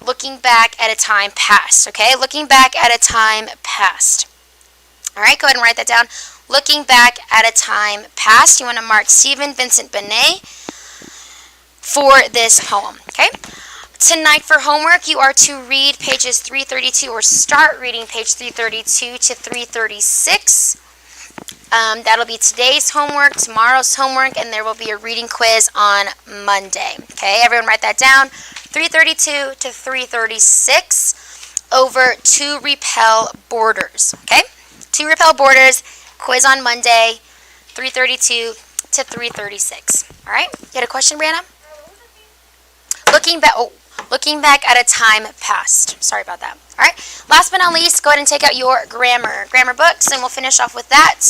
looking back at a time past. Okay, looking back at a time past. All right, go ahead and write that down. Looking back at a time past. You want to mark Stephen Vincent Benet for this poem. Okay. Tonight for homework, you are to read pages 332, or start reading page 332 to 336. That'll be today's homework, tomorrow's homework, and there will be a reading quiz on Monday. Okay, everyone write that down. 332 to 336 over To Repel Borders. Okay, To Repel Borders, quiz on Monday, 332 to 336. All right, you had a question, Brianna? Looking back at a time past. Sorry about that. All right. Last but not least, go ahead and take out your grammar books, and we'll finish off with that.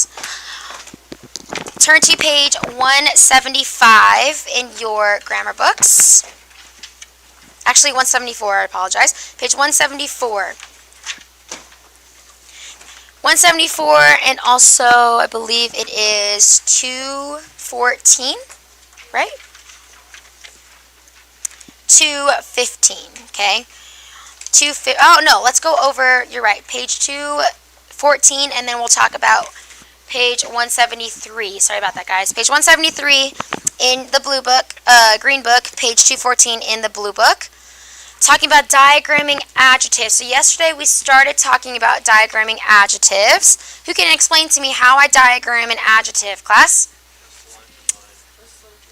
Turn to page 175 in your grammar books. Actually, 174. I apologize. Page 174. 174, and also I believe it is 214, right? 215, okay? Oh, no, let's go over, you're right, page 214, and then we'll talk about page 173. Sorry about that, guys. Page 173 in the blue book, green book, page 214 in the blue book. Talking about diagramming adjectives. So yesterday we started talking about diagramming adjectives. Who can explain to me how I diagram an adjective, class?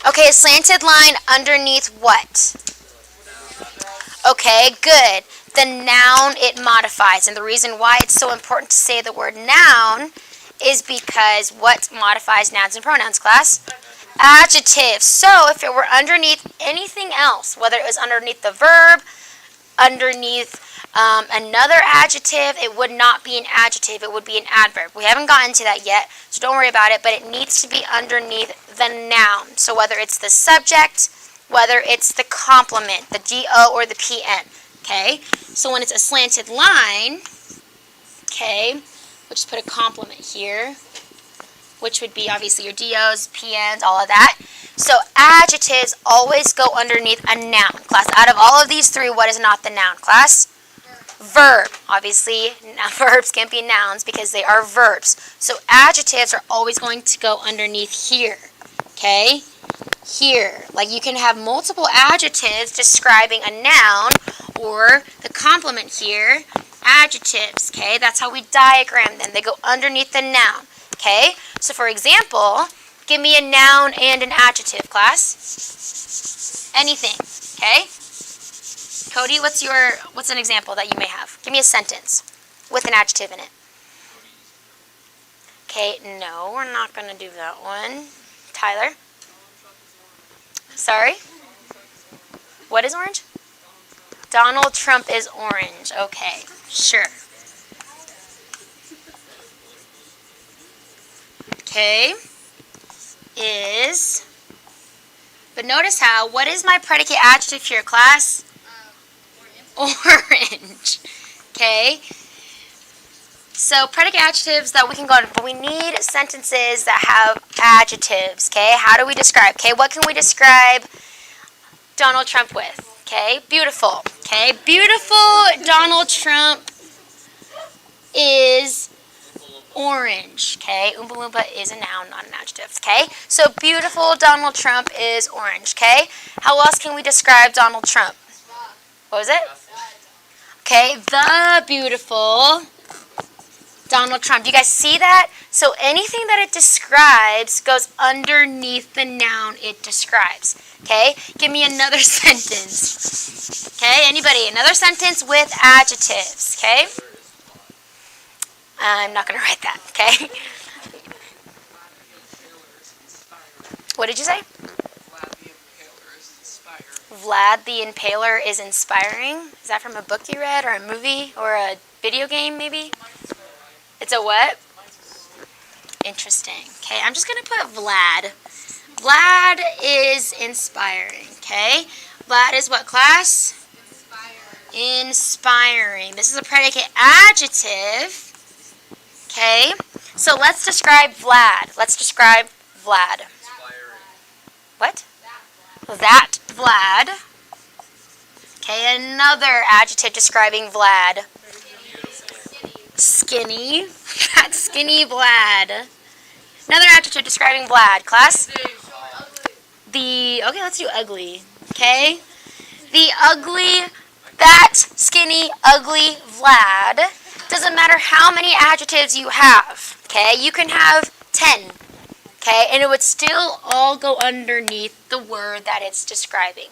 Okay, a slanted line underneath what? Okay, good. The noun it modifies. And the reason why it's so important to say the word noun is because what modifies nouns and pronouns, class? Adjectives. So if it were underneath anything else, whether it was underneath the verb, underneath another adjective, it would not be an adjective. It would be an adverb. We haven't gotten to that yet, so don't worry about it, but it needs to be underneath the noun. So whether it's the subject, whether it's the complement, the DO or the PN, okay? So when it's a slanted line, okay, we'll just put a complement here, which would be obviously your DOs, PNs, all of that. So adjectives always go underneath a noun. Class, out of all of these three, what is not the noun, class? verb. Obviously, verbs can't be nouns because they are verbs. So adjectives are always going to go underneath here. Okay? Here. Like you can have multiple adjectives describing a noun or the complement here, adjectives. Okay? That's how we diagram them. They go underneath the noun. Okay? So for example, give me a noun and an adjective, class. Anything. Okay? Cody, what's an example that you may have? Give me a sentence with an adjective in it. Okay, no, we're not going to do that one. Tyler? Sorry? What is orange? Donald Trump is orange. Okay, sure. Okay, is... But notice how, what is my predicate adjective here, class? Orange. Okay? So predicate adjectives that we can go on, but we need sentences that have adjectives. Okay? How do we describe? Okay, what can we describe Donald Trump with? Okay, beautiful. Okay, beautiful Donald Trump is orange. Okay, Oompa Loompa is a noun, not an adjective. Okay, so beautiful Donald Trump is orange. Okay, how else can we describe Donald Trump? What was it? Okay, the beautiful Donald Trump. Do you guys see that? So anything that it describes goes underneath the noun it describes. Okay, give me another sentence. Okay, anybody? Another sentence with adjectives. Okay, I'm not going to write that. Okay. What did you say? Vlad the Impaler is inspiring. Is that from a book you read or a movie or a video game maybe? It's a what? Interesting. Okay, I'm just going to put Vlad. Vlad is inspiring. Okay, Vlad is what, class? Inspiring. This is a predicate adjective. Okay, so let's describe Vlad. Let's describe Vlad. What? That Vlad. Okay, another adjective describing Vlad. Skinny. That skinny Vlad. Another adjective describing Vlad. Class? Okay, let's do ugly. Okay? The ugly, that skinny, ugly Vlad. Doesn't matter how many adjectives you have. Okay? You can have 10. Okay, and it would still all go underneath the word that it's describing.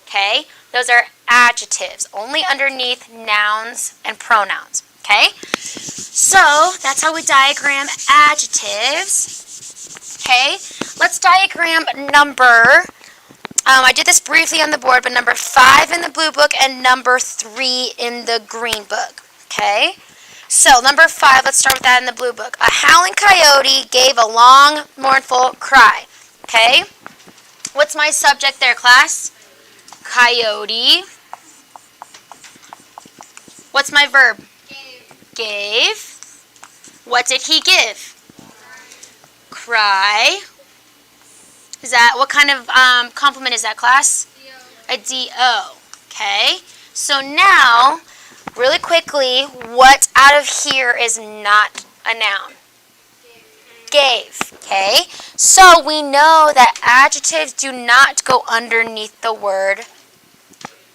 Okay, those are adjectives, only underneath nouns and pronouns. Okay, so that's how we diagram adjectives. Okay, let's diagram number. I did this briefly on the board, but number 5 in the blue book and number 3 in the green book. Okay. So, number 5, let's start with that in the blue book. A howling coyote gave a long, mournful cry. Okay? What's my subject there, class? Coyote. What's my verb? Gave. What did he give? Cry. Is that, what kind of complement is that, class? A D-O. Okay? So now, really quickly, what out of here is not a noun? Gave. Okay? So we know that adjectives do not go underneath the word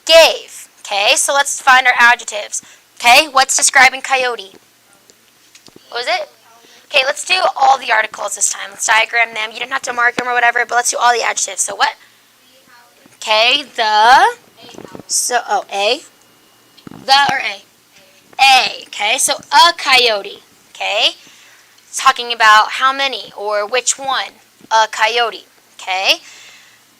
gave. Okay? So let's find our adjectives. Okay? What's describing coyote? What was it? Okay, let's do all the articles this time. Let's diagram them. You don't have to mark them or whatever, but let's do all the adjectives. So what? Okay, the. So, A. The or A? A. Okay, so a coyote. Okay, talking about how many or which one? A coyote. Okay,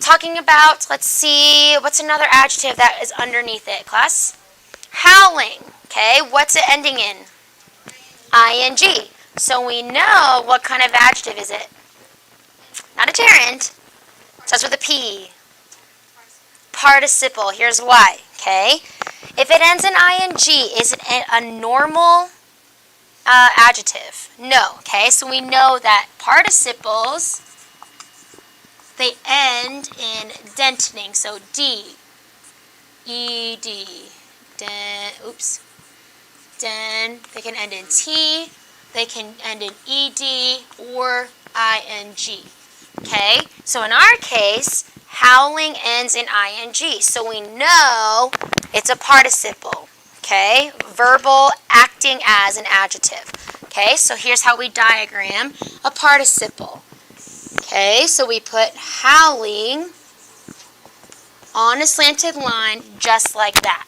talking about, let's see, what's another adjective that is underneath it, class? Howling. Okay, what's it ending in? ing. So we know what kind of adjective is it? Not a gerund. Starts with a P. Participle. Here's why. Okay. If it ends in ing, is it a normal adjective? No. Okay. So we know that participles, they end in dentening. So D, E, D. Oops. often. They can end in T, they can end in ED, or ING. Okay, so in our case, howling ends in ING, so we know it's a participle. Okay, verbal acting as an adjective. Okay, so here's how we diagram a participle. Okay, so we put howling on a slanted line just like that.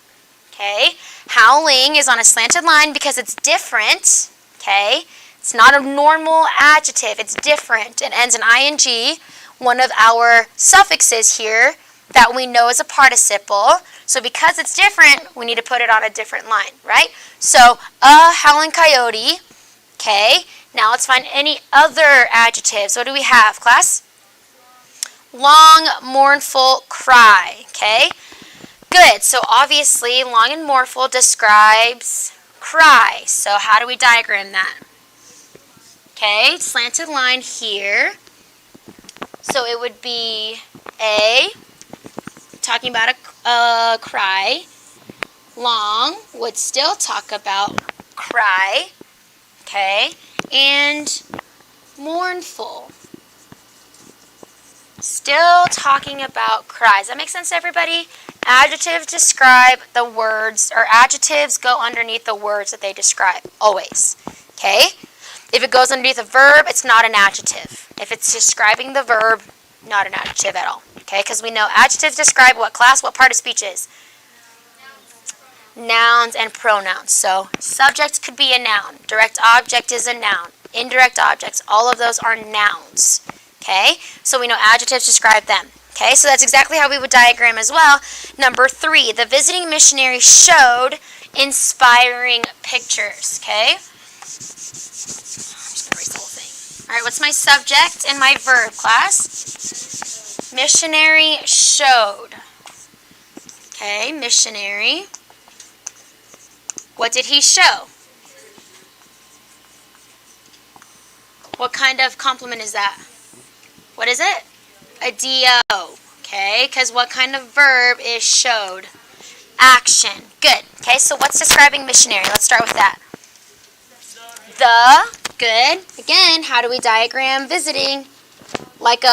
Okay, howling is on a slanted line because it's different. Okay, it's not a normal adjective, it's different. It ends in ing, one of our suffixes here that we know is a participle. So because it's different, we need to put it on a different line, right? So, a howling coyote. Okay, now let's find any other adjectives. What do we have, class? Long, mournful cry. Okay, good. So obviously, long and mournful describes cry. So how do we diagram that? Okay, slanted line here. So it would be A, talking about a cry. Long would still talk about cry. Okay, and mournful, still talking about cries. That makes sense to everybody? Adjectives describe the words, or adjectives go underneath the words that they describe, always. Okay? If it goes underneath a verb, it's not an adjective. If it's describing the verb, not an adjective at all. Okay? Because we know adjectives describe what class, what part of speech is? Nouns and pronouns. So subject could be a noun. Direct object is a noun. Indirect objects, all of those are nouns. Okay? So we know adjectives describe them. Okay? So that's exactly how we would diagram as well. Number 3, the visiting missionary showed inspiring pictures. Okay? I'm just going to erase the whole thing. All right, what's my subject and my verb, class? Missionary showed. Okay, missionary. What did he show? What kind of complement is that? What is it? A do. Okay, because what kind of verb is showed? Action. Good. Okay, so what's describing missionary? Let's start with that. The. Good. Again, how do we diagram visiting? Like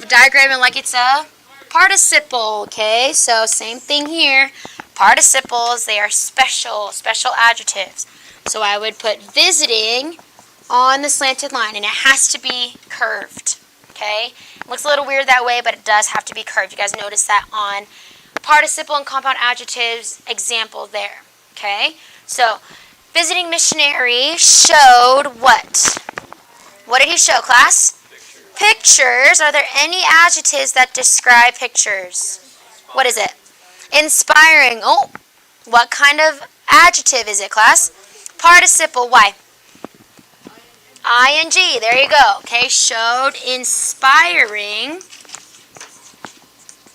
diagram it like it's a participle. Okay, so same thing here. Participles, they are special adjectives. So I would put visiting on the slanted line, and it has to be curved. Okay, it looks a little weird that way, but it does have to be curved. You guys notice that on participle and compound adjectives example there. Okay, so visiting missionary showed what? What did he show, class? Pictures. Are there any adjectives that describe pictures? What is it? Inspiring. Oh, what kind of adjective is it, class? Participle. Why? ING. There you go. Okay, showed inspiring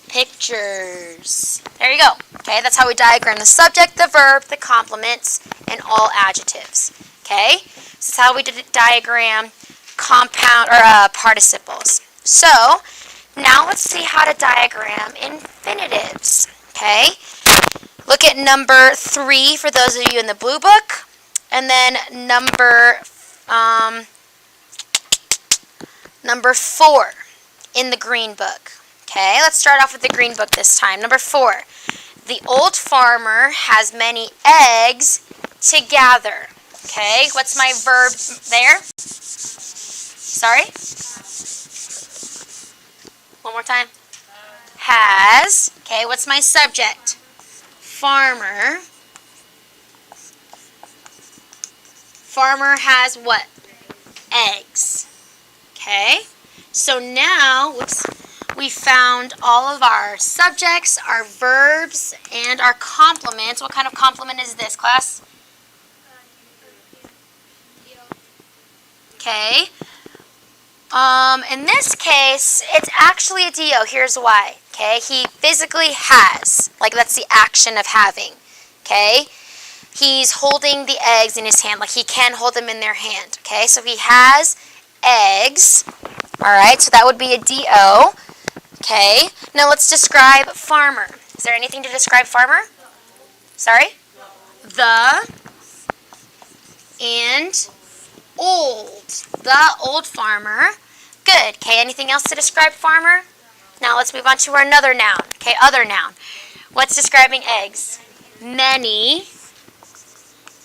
pictures. There you go. Okay, that's how we diagram the subject, the verb, the complements, and all adjectives. Okay, this is how we diagram compound or participles. So now let's see how to diagram infinitives. Okay, look at number 3 for those of you in the blue book, and then number 4 in the green book. Okay, let's start off with the green book this time. Number 4, the old farmer has many eggs to gather. Okay, what's my verb there? Sorry? One more time. Has. Okay, what's my subject? Farmer. Farmer has what? Eggs. Okay, so now, we found all of our subjects, our verbs, and our complements. What kind of complement is this, class? Okay. In this case, it's actually a do. Here's why. Okay, he physically has. Like, that's the action of having. Okay, he's holding the eggs in his hand. Like, he can hold them in their hand. Okay, so he has eggs. All right, so that would be a do. Okay, now let's describe farmer. Is there anything to describe farmer? Sorry? the, and old. The old farmer. Good. Okay, anything else to describe farmer? Now let's move on to our another noun. Okay, other noun. What's describing eggs? Many.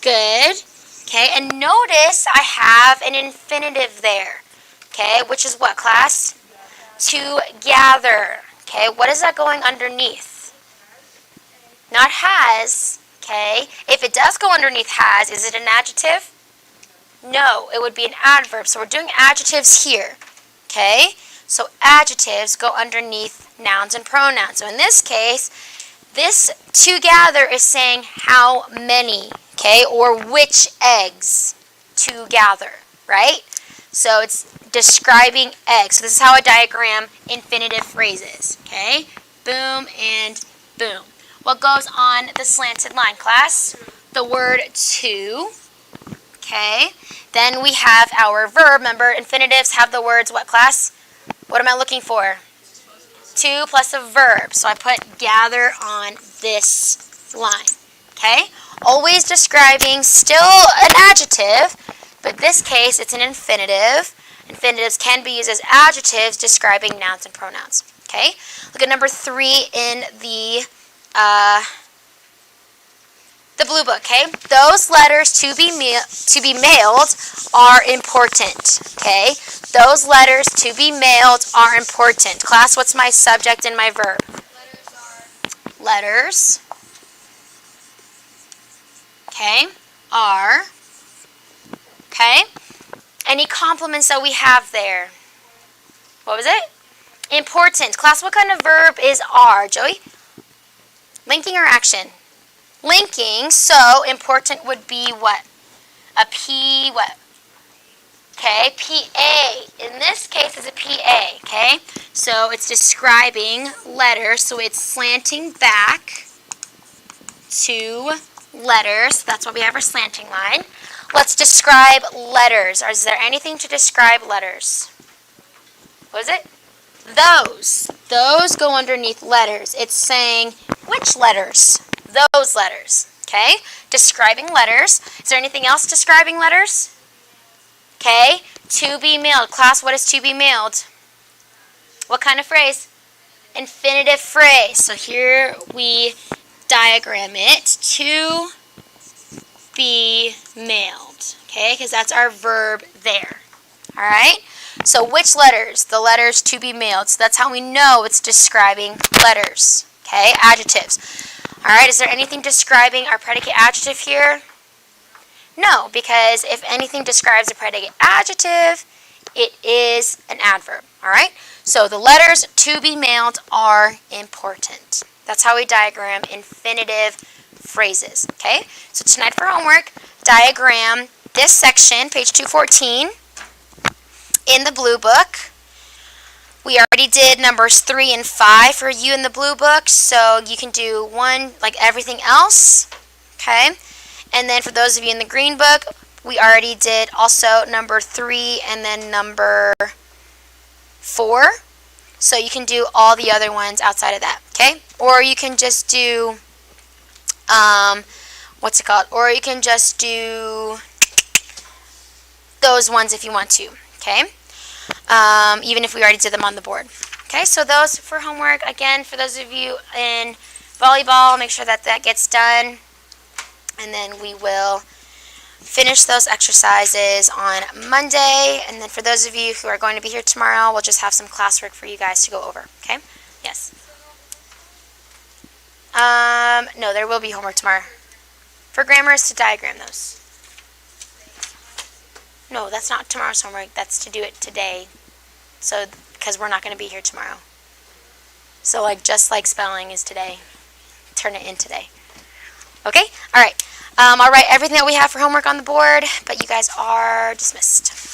Good. Okay, and notice I have an infinitive there. Okay, which is what, class? To gather. Okay, what is that going underneath? Not has. Okay, if it does go underneath has, is it an adjective? No, it would be an adverb. So we're doing adjectives here. Okay, so adjectives go underneath nouns and pronouns. So in this case, this to gather is saying how many, okay, or which eggs to gather, right? So it's describing eggs. So this is how I diagram infinitive phrases, okay? Boom and boom. What goes on the slanted line, class? The word to, okay? Then we have our verb. Remember, infinitives have the words what, class? What am I looking for? To plus a verb. So I put gather on this line. Okay? Always describing, still an adjective, but in this case it's an infinitive. Infinitives can be used as adjectives describing nouns and pronouns. Okay? Look at number 3 in the blue book, okay? Those letters to be mailed are important, okay? Those letters to be mailed are important. Class, what's my subject and my verb? Letters. Okay, are. Okay. Any compliments that we have there? What was it? Important. Class, what kind of verb is are, Joey? Linking or action? Linking, so important would be what? A P, what? Okay, PA. In this case, it's a PA, okay? So it's describing letters, so it's slanting back to letters. That's why we have our slanting line. Let's describe letters. Is there anything to describe letters? What is it? Those. Those go underneath letters. It's saying which letters? Those letters. Okay? Describing letters. Is there anything else describing letters? Okay? To be mailed. Class, what is to be mailed? What kind of phrase? Infinitive phrase. So here we diagram it. To be mailed. Okay? Because that's our verb there. Alright? So which letters? The letters to be mailed. So that's how we know it's describing letters. Okay? Adjectives. Alright, is there anything describing our predicate adjective here? No, because if anything describes a predicate adjective, it is an adverb. Alright? So the letters to be mailed are important. That's how we diagram infinitive phrases. Okay? So tonight for homework, diagram this section, page 214, in the blue book. We already did numbers 3 and 5 for you in the blue book, so you can do one like everything else. Okay? And then for those of you in the green book, we already did also number 3 and then number 4. So you can do all the other ones outside of that. Okay? Or you can just do, what's it called? Or you can just do those ones if you want to. Okay? Even if we already did them on the board. Okay, so those for homework. Again, for those of you in volleyball, make sure that that gets done. And then we will finish those exercises on Monday. And then for those of you who are going to be here tomorrow, we'll just have some classwork for you guys to go over. Okay? Yes. No, there will be homework tomorrow. For grammar is to diagram those. No, that's not tomorrow's homework. That's to do it today. So, because we're not going to be here tomorrow. So, like, just like spelling is today. Turn it in today. Okay? All right. I'll write everything that we have for homework on the board, but you guys are dismissed.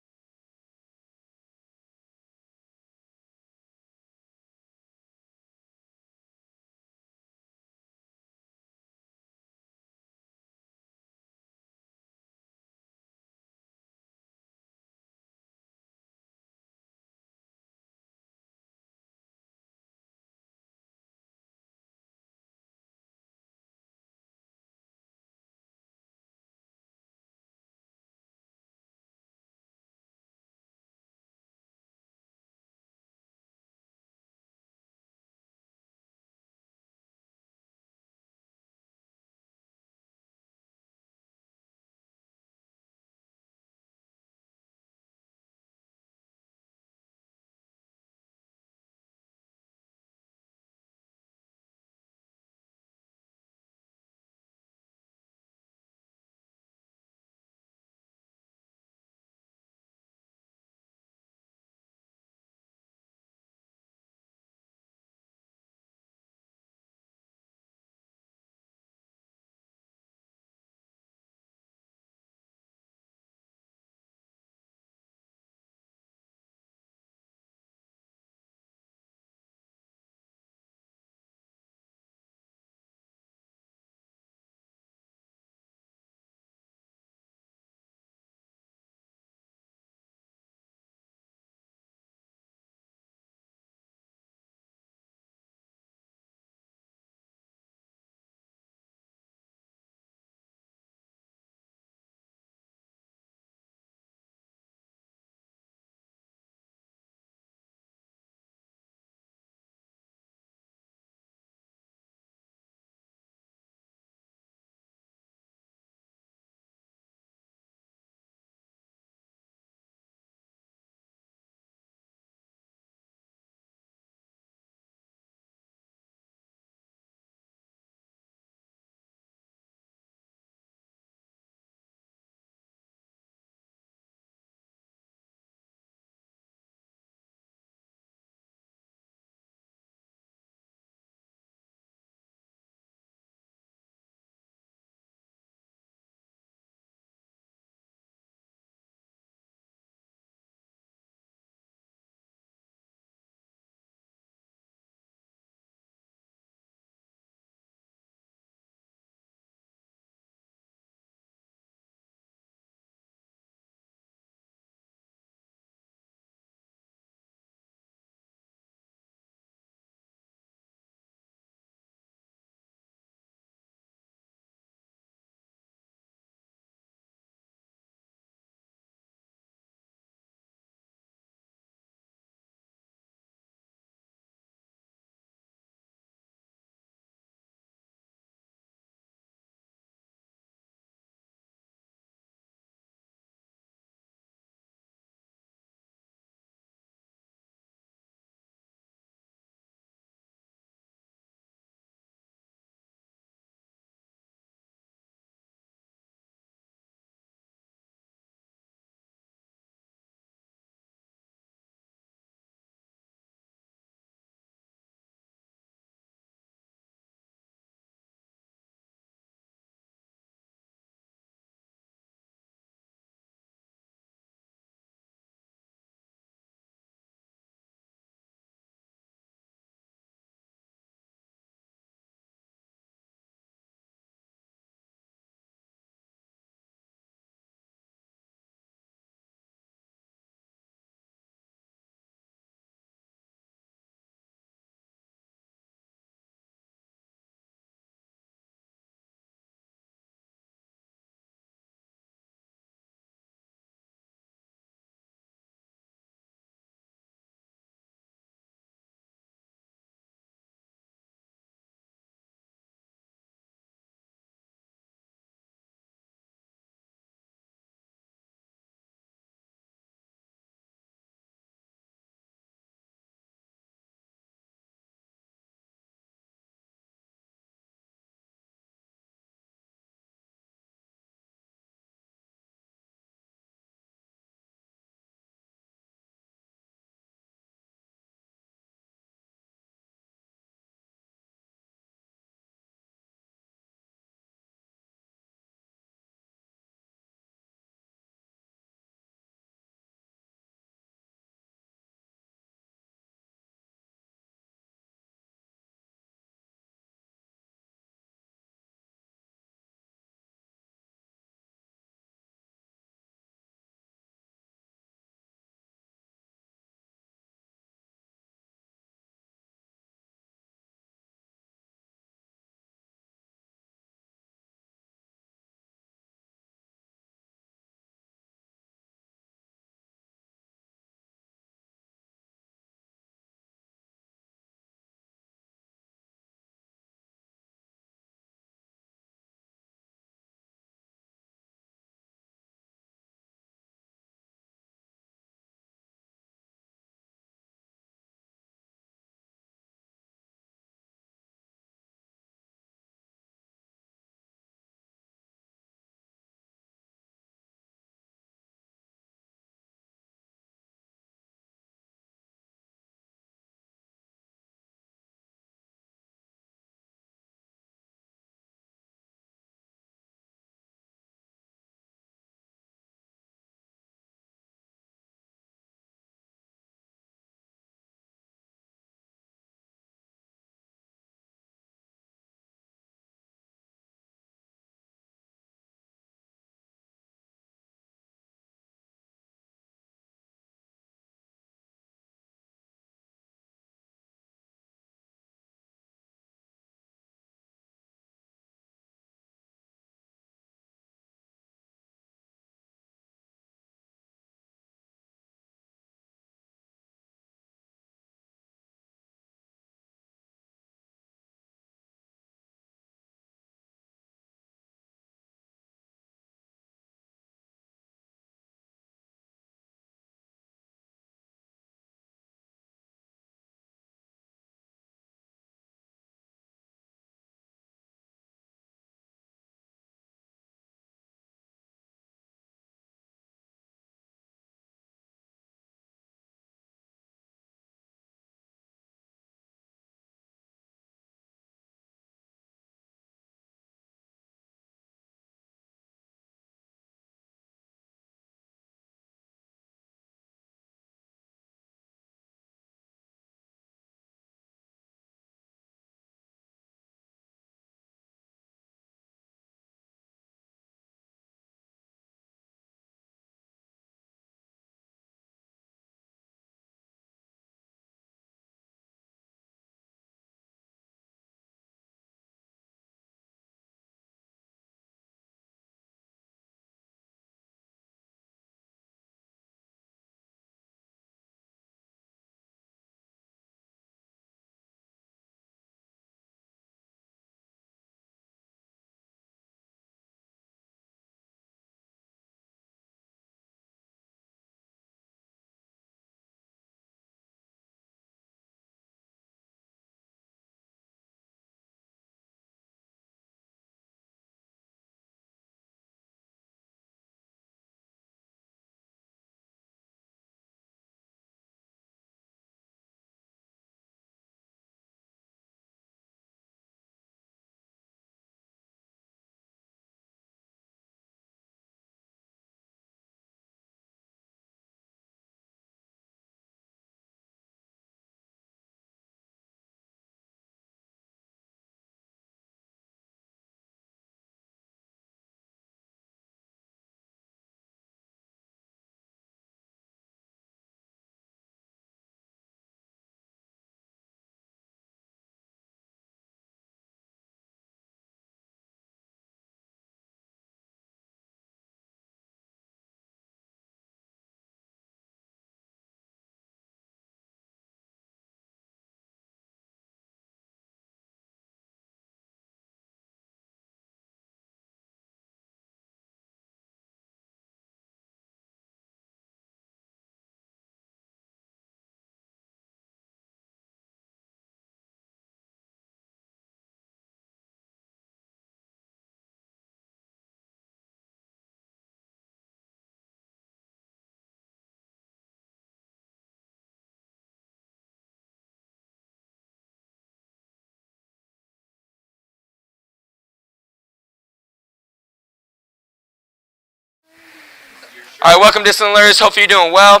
All right, welcome discipline learners. Hopefully you're doing well.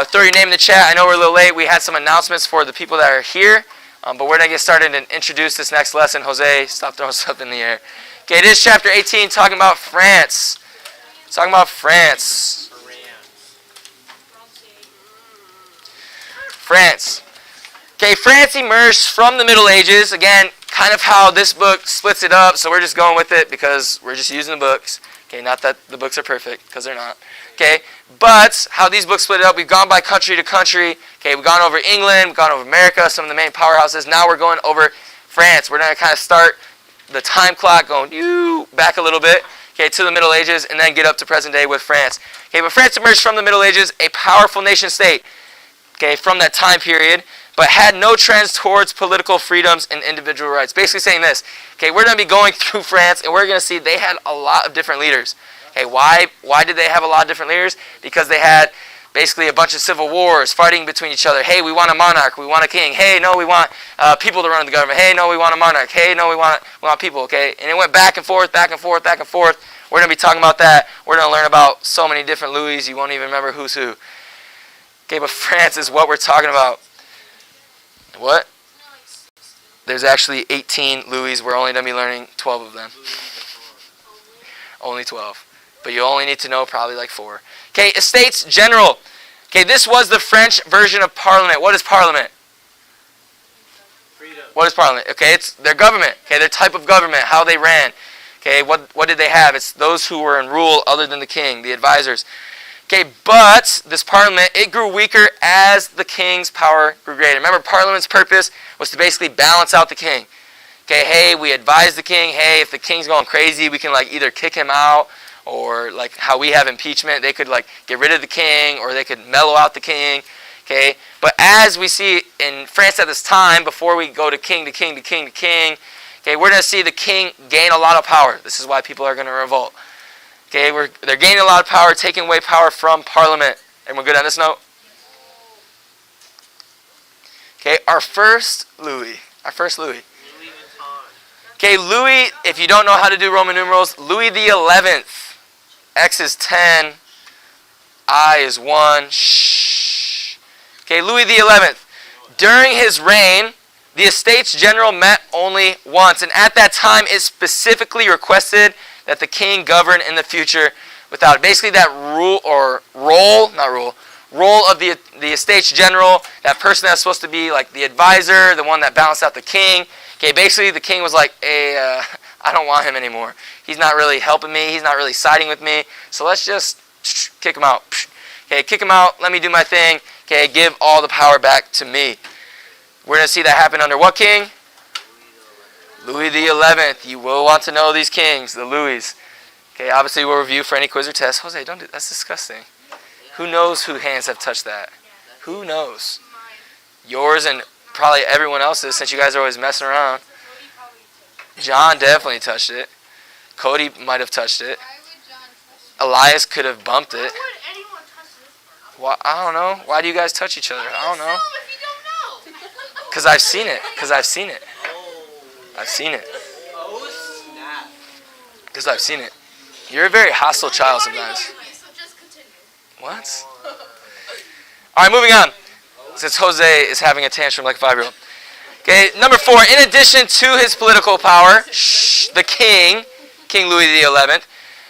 Throw your name in the chat. I know we're a little late. We had some announcements for the people that are here, but we're going to get started and introduce this next lesson. Jose, stop throwing stuff in the air. Okay, it is chapter 18, talking about France. Talking about France. France. Okay, France emerged from the Middle Ages. Again, kind of how this book splits it up, so we're just going with it because we're just using the books. Okay, not that the books are perfect, because they're not. Okay, but how these books split it up, we've gone by country to country. Okay, we've gone over England, we've gone over America, some of the main powerhouses. Now we're going over France. We're going to kind of start the time clock going back a little bit, okay, to the Middle Ages, and then get up to present day with France. Okay, but France emerged from the Middle Ages, a powerful nation state, okay, from that time period, but had no trends towards political freedoms and individual rights. Basically saying this, okay, we're going to be going through France, and we're going to see they had a lot of different leaders. Okay, why did they have a lot of different leaders? Because they had basically a bunch of civil wars fighting between each other. Hey, we want a monarch. We want a king. Hey, no, we want people to run the government. Hey, no, we want a monarch. Hey, no, we want people. Okay, and it went back and forth, back and forth, back and forth. We're going to be talking about that. We're going to learn about so many different Louis. You won't even remember who's who. Okay, but France is what we're talking about. What? There's actually 18 Louis. We're only going to be learning 12 of them. Only 12. But you only need to know probably like 4. Okay, Estates General. Okay, this was the French version of Parliament. What is Parliament? Freedom. What is Parliament? Okay, it's their government. Okay, their type of government, how they ran. Okay, what did they have? It's those who were in rule other than the king, the advisors. Okay, but this Parliament, it grew weaker as the king's power grew greater. Remember, Parliament's purpose was to basically balance out the king. Okay, hey, we advise the king. Hey, if the king's going crazy, we can like either kick him out, or like how we have impeachment, they could like get rid of the king, or they could mellow out the king. Okay, but as we see in France at this time, before we go to king to king to king to king, okay, we're going to see the king gain a lot of power. This is why people are going to revolt. Okay, they're gaining a lot of power, taking away power from Parliament. And we're good on this note? Okay, our first Louis. Okay, Louis, if you don't know how to do Roman numerals, Louis the 11th. X is 10. I is 1. Shh. Okay, Louis the 11th. During his reign, the Estates General met only once. And at that time, it specifically requested that the king govern in the future without it. Basically that role of the Estates General, that person that's supposed to be like the advisor, the one that balanced out the king. Okay, basically the king was like, hey, I don't want him anymore. He's not really helping me. He's not really siding with me. So let's just kick him out. Okay, kick him out. Let me do my thing. Okay, give all the power back to me. We're going to see that happen under what king? Louis the 11th. You will want to know these kings, the Louis. Okay, obviously we'll review for any quiz or test. Jose, don't do that. That's disgusting. Who knows who hands have touched that? Who knows? Yours and probably everyone else's, since you guys are always messing around. John definitely touched it. Cody might have touched it. Elias could have bumped it. Well, I don't know. Why do you guys touch each other? I don't know. Because I've seen it. I've seen it. Because I've seen it. You're a very hostile child sometimes. What? All right, moving on. Since Jose is having a tantrum like a 5-year-old. Okay, number 4. In addition to his political power, the king, King Louis XI,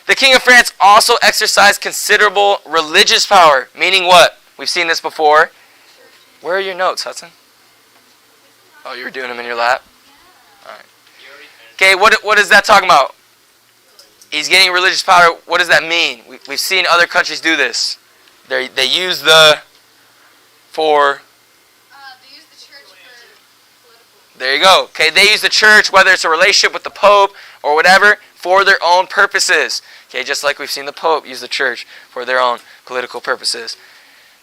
the king of France also exercised considerable religious power. Meaning what? We've seen this before. Where are your notes, Hudson? Oh, you were doing them in your lap? All right. Okay, what is that talking about? He's getting religious power. What does that mean? We've seen other countries do this. They use the for. They use the church for political. There you go. Okay, they use the church, whether it's a relationship with the Pope or whatever, for their own purposes. Okay, just like we've seen the Pope use the church for their own political purposes.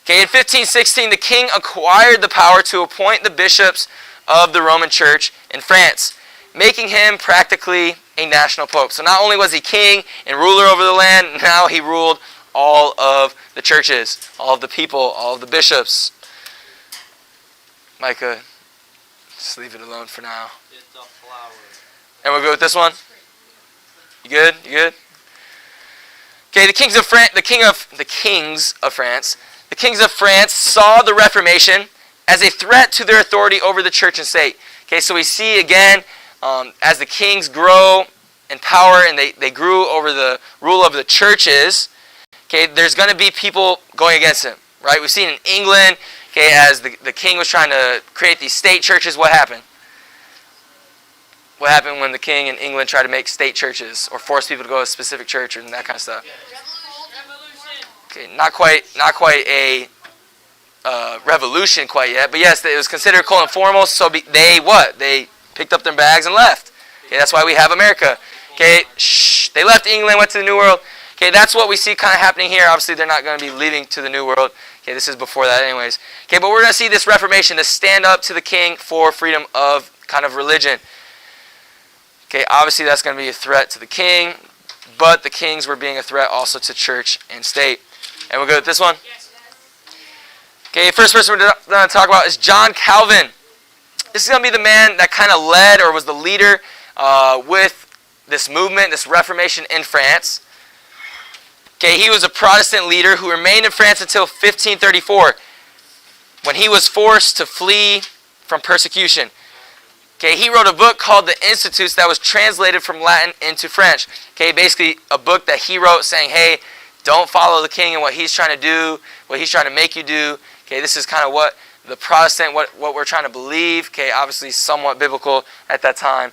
Okay, in 1516, the king acquired the power to appoint the bishops of the Roman Church in France, making him practically a national pope. So not only was he king and ruler over the land, now he ruled all of the churches, all of the people, all of the bishops. Micah, just leave it alone for now. It's a flower. And we'll go with this one? You good? You good? Okay, the kings of France saw the Reformation as a threat to their authority over the church and state. Okay, so we see again, as the kings grow in power and they grew over the rule of the churches, okay, there's going to be people going against him, right? We've seen in England, okay, as the king was trying to create these state churches, what happened? What happened when the king in England tried to make state churches or force people to go to a specific church and that kind of stuff? Okay, not quite a revolution quite yet, but yes, it was considered informal. So they picked up their bags and left. Okay, that's why we have America. Okay, they left England, went to the New World. Okay, that's what we see kind of happening here. Obviously, they're not going to be leaving to the New World. Okay, this is before that, anyways. Okay, but we're going to see this Reformation to stand up to the king for freedom of kind of religion. Okay, obviously that's going to be a threat to the king, but the kings were being a threat also to church and state. And we'll go with this one. Okay, first person we're going to talk about is John Calvin. This is going to be the man that kind of led or was the leader with this movement, this Reformation in France. Okay, he was a Protestant leader who remained in France until 1534, when he was forced to flee from persecution. Okay, he wrote a book called The Institutes that was translated from Latin into French. Okay, basically a book that he wrote saying, hey, don't follow the king and what he's trying to do, what he's trying to make you do. Okay, this is kind of what the Protestant, what we're trying to believe. Okay, obviously somewhat biblical at that time.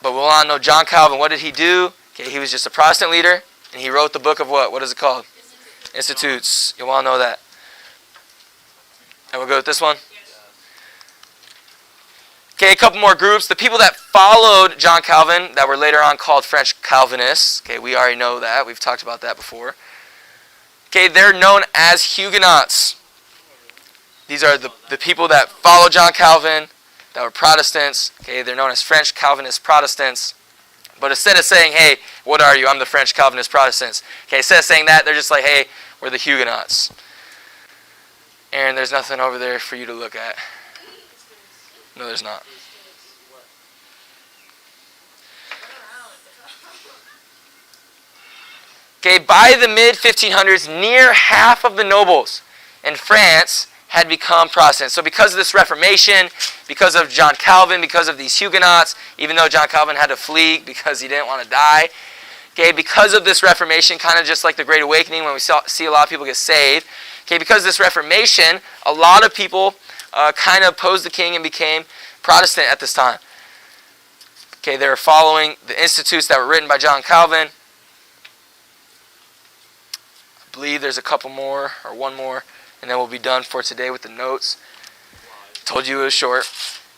But we'll all know John Calvin. What did he do? Okay, he was just a Protestant leader, and he wrote the book of what? What is it called? Institutes. You all know that. And we'll go with this one. Okay, a couple more groups. The people that followed John Calvin, that were later on called French Calvinists. Okay, we already know that. We've talked about that before. Okay, they're known as Huguenots. These are the people that followed John Calvin, that were Protestants. Okay, they're known as French Calvinist Protestants. But instead of saying, hey, what are you? I'm the French Calvinist Protestants. Okay, instead of saying that, they're just like, hey, we're the Huguenots. Aaron, there's nothing over there for you to look at. No, there's not. Okay, by the mid-1500s, near half of the nobles in France had become Protestants. So because of this Reformation, because of John Calvin, because of these Huguenots, even though John Calvin had to flee because he didn't want to die, okay, because of this Reformation, kind of just like the Great Awakening when we see a lot of people get saved, okay, because of this Reformation, a lot of people kind of opposed the king and became Protestant at this time. Okay, they were following the institutes that were written by John Calvin. I believe there's a couple more, or one more, and then we'll be done for today with the notes. Told you it was short.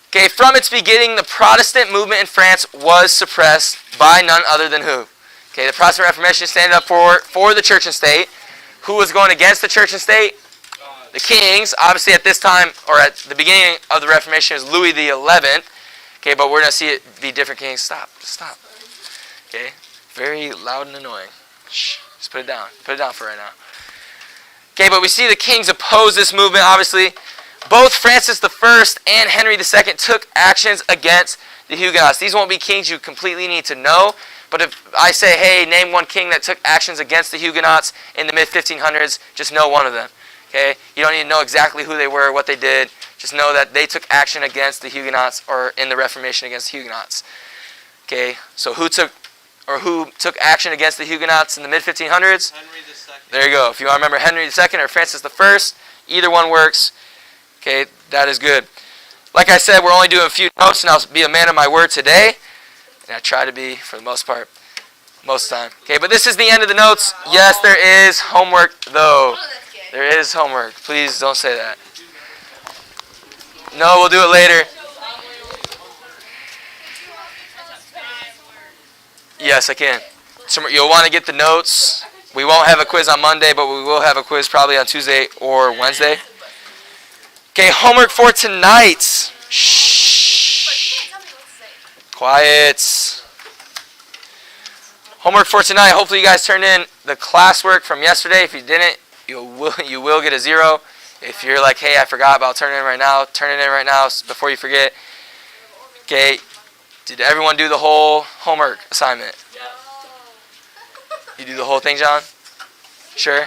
Okay, from its beginning, the Protestant movement in France was suppressed by none other than who? Okay, the Protestant Reformation standing up for the church and state. Who was going against the church and state? The kings. Obviously at this time, or at the beginning of the Reformation, is Louis the 11th. Okay, but we're going to see it be different kings. Stop. Okay, very loud and annoying. Shh, just put it down. Put it down for right now. Okay, but we see the kings oppose this movement, obviously. Both Francis I and Henry II took actions against the Huguenots. These won't be kings you completely need to know, but if I say, hey, name one king that took actions against the Huguenots in the mid-1500s, just know one of them. Okay? You don't need to know exactly who they were, what they did. Just know that they took action against the Huguenots, or in the Reformation against the Huguenots. Okay? So who took action against the Huguenots in the mid-1500s? Henry II. There you go. If you want to remember Henry II or Francis I, either one works. Okay, that is good. Like I said, we're only doing a few notes, and I'll be a man of my word today. And I try to be, for the most part, most of the time. Okay, but this is the end of the notes. Yes, there is homework, though. There is homework. Please don't say that. No, we'll do it later. Yes, I can. You'll want to get the notes. We won't have a quiz on Monday, but we will have a quiz probably on Tuesday or Wednesday. Okay, homework for tonight. Shh. Quiet. Homework for tonight. Hopefully you guys turned in the classwork from yesterday. If you didn't, you will get a 0. If you're like, hey, I forgot about turning it in right now, turn it in right now before you forget. Okay, did everyone do the whole homework assignment? You do the whole thing, John? Sure?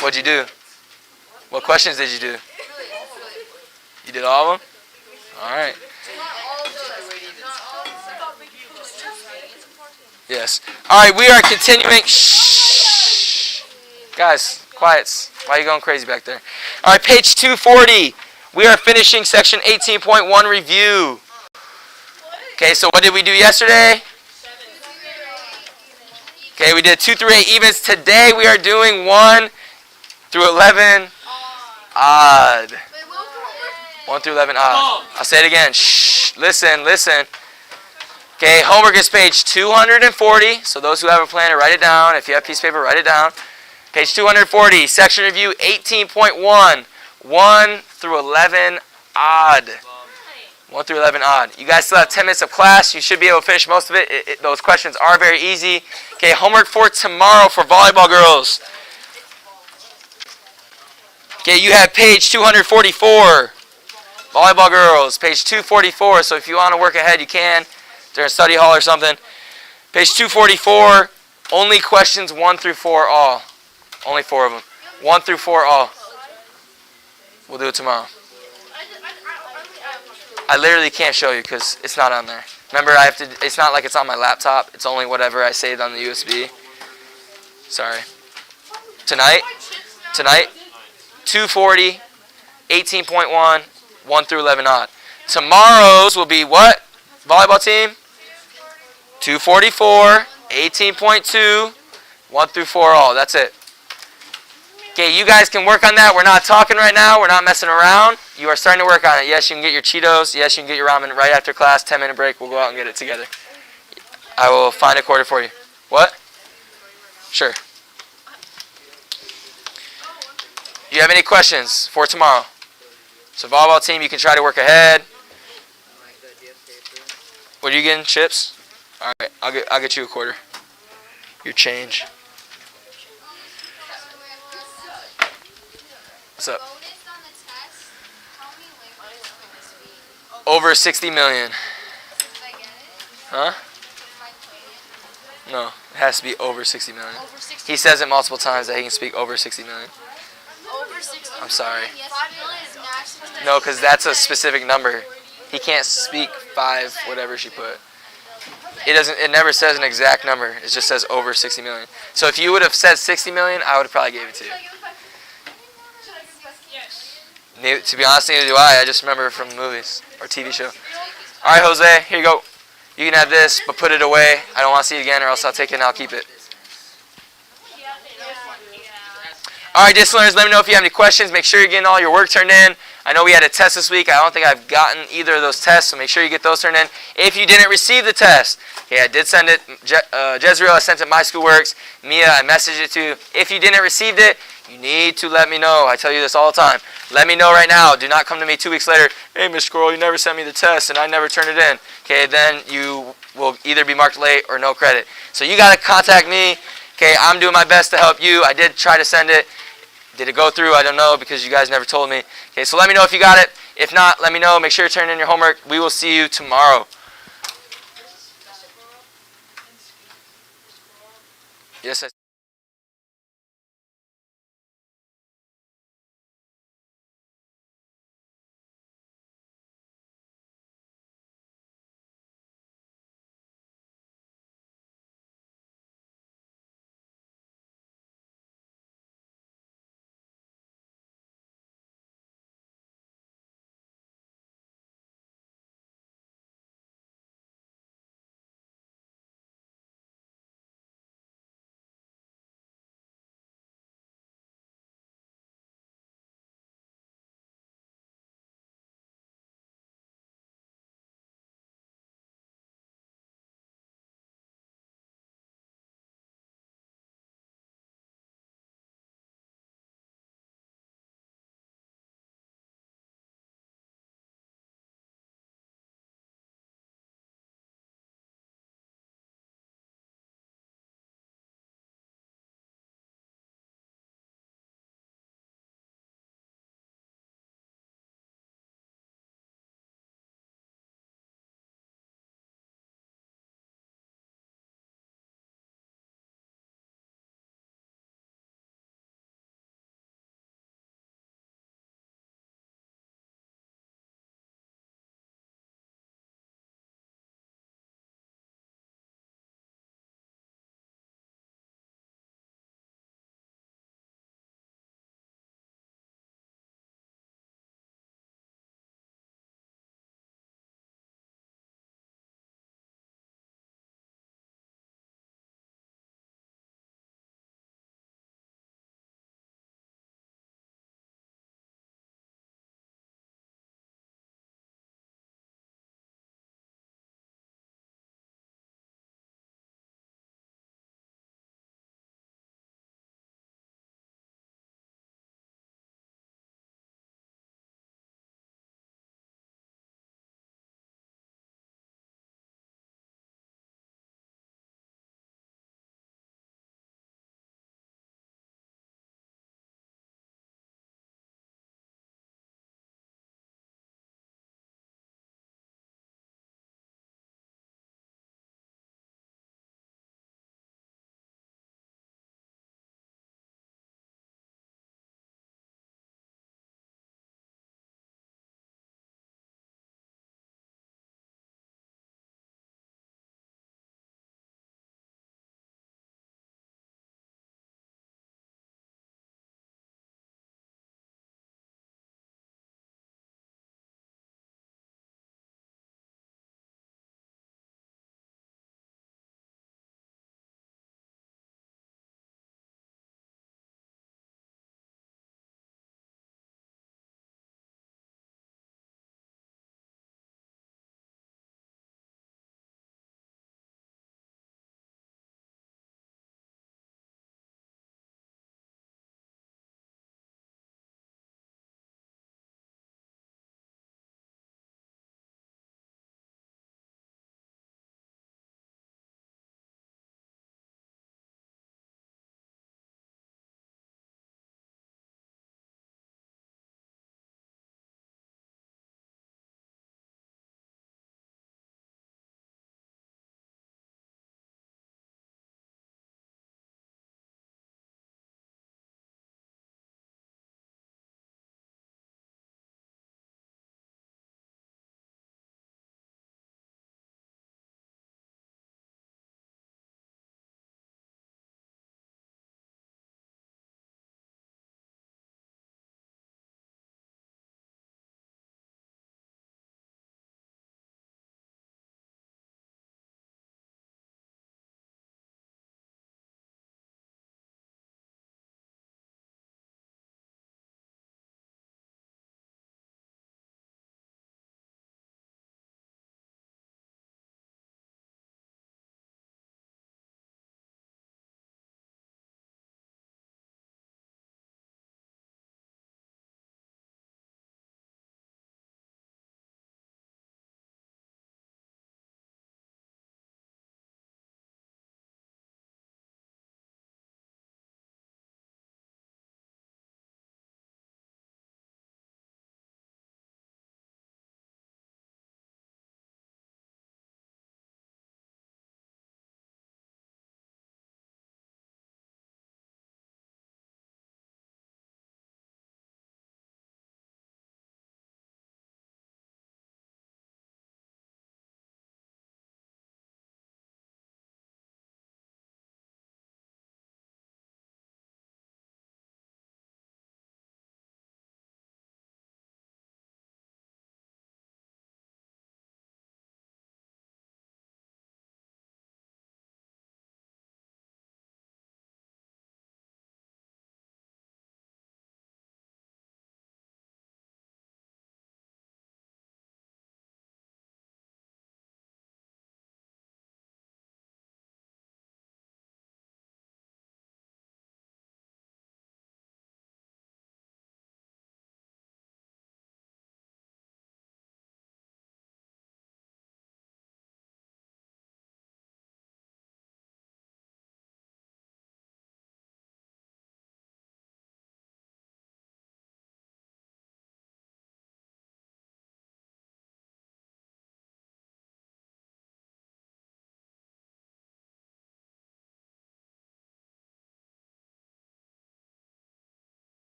What'd you do? What questions did you do? You did all of them? All right. Yes. All right, we are continuing. Shh. Guys, quiet. Why are you going crazy back there? All right, page 240. We are finishing section 18.1 review. Okay, so what did we do yesterday? Okay, we did 2 through 8 evens. Today we are doing 1 through 11 odd. 1 through 11 odd. I'll say it again. Shh. Listen. Okay, homework is page 240. So those who have a planner, write it down. If you have a piece of paper, write it down. Page 240, section review 18.1. 1 through 11 odd. 1 through 11 odd. You guys still have 10 minutes of class. You should be able to finish most of it. Those questions are very easy. Okay, homework for tomorrow for volleyball girls. Okay, you have page 244. Volleyball girls, page 244. So if you want to work ahead, you can. During study hall or something. Page 244. Only questions 1 through 4 all. Only 4 of them. 1 through 4 all. We'll do it tomorrow. I literally can't show you because it's not on there. Remember, it's not like it's on my laptop. It's only whatever I saved on the USB. Sorry. Tonight, 240, 18.1, 1 through 11 odd. Tomorrow's will be what? Volleyball team? 244, 18.2, 1 through 4 all. That's it. Okay, you guys can work on that. We're not talking right now. We're not messing around. You are starting to work on it. Yes, you can get your Cheetos. Yes, you can get your ramen right after class. 10-minute break. We'll go out and get it together. I will find a quarter for you. What? Sure. Do you have any questions for tomorrow? So volleyball team, you can try to work ahead. What are you getting? Chips? All right, I'll get you a quarter. Your change. What's up? Over 60 million. Huh? No, it has to be over 60 million. He says it multiple times that he can speak over 60 million. I'm sorry. No, because that's a specific number. He can't speak 5, whatever she put. It never says an exact number. It just says over 60 million. So if you would have said 60 million, I would have probably gave it to you. To be honest, neither do I. I just remember it from the movies or TV show. All right, Jose, here you go. You can have this, but put it away. I don't want to see it again, or else I'll take it and I'll keep it. All right, discipliners, let me know if you have any questions. Make sure you're getting all your work turned in. I know we had a test this week. I don't think I've gotten either of those tests, so make sure you get those turned in. If you didn't receive the test, okay, I did send it. Jezreel, I sent it My School Works. Mia, I messaged it to you. If you didn't receive it, you need to let me know. I tell you this all the time. Let me know right now. Do not come to me 2 weeks later. Hey, Mr. Squirrel, you never sent me the test and I never turned it in. Okay, then you will either be marked late or no credit. So you got to contact me. Okay, I'm doing my best to help you. I did try to send it. Did it go through? I don't know because you guys never told me. Okay, so let me know if you got it. If not, let me know. Make sure you turn in your homework. We will see you tomorrow. Yes,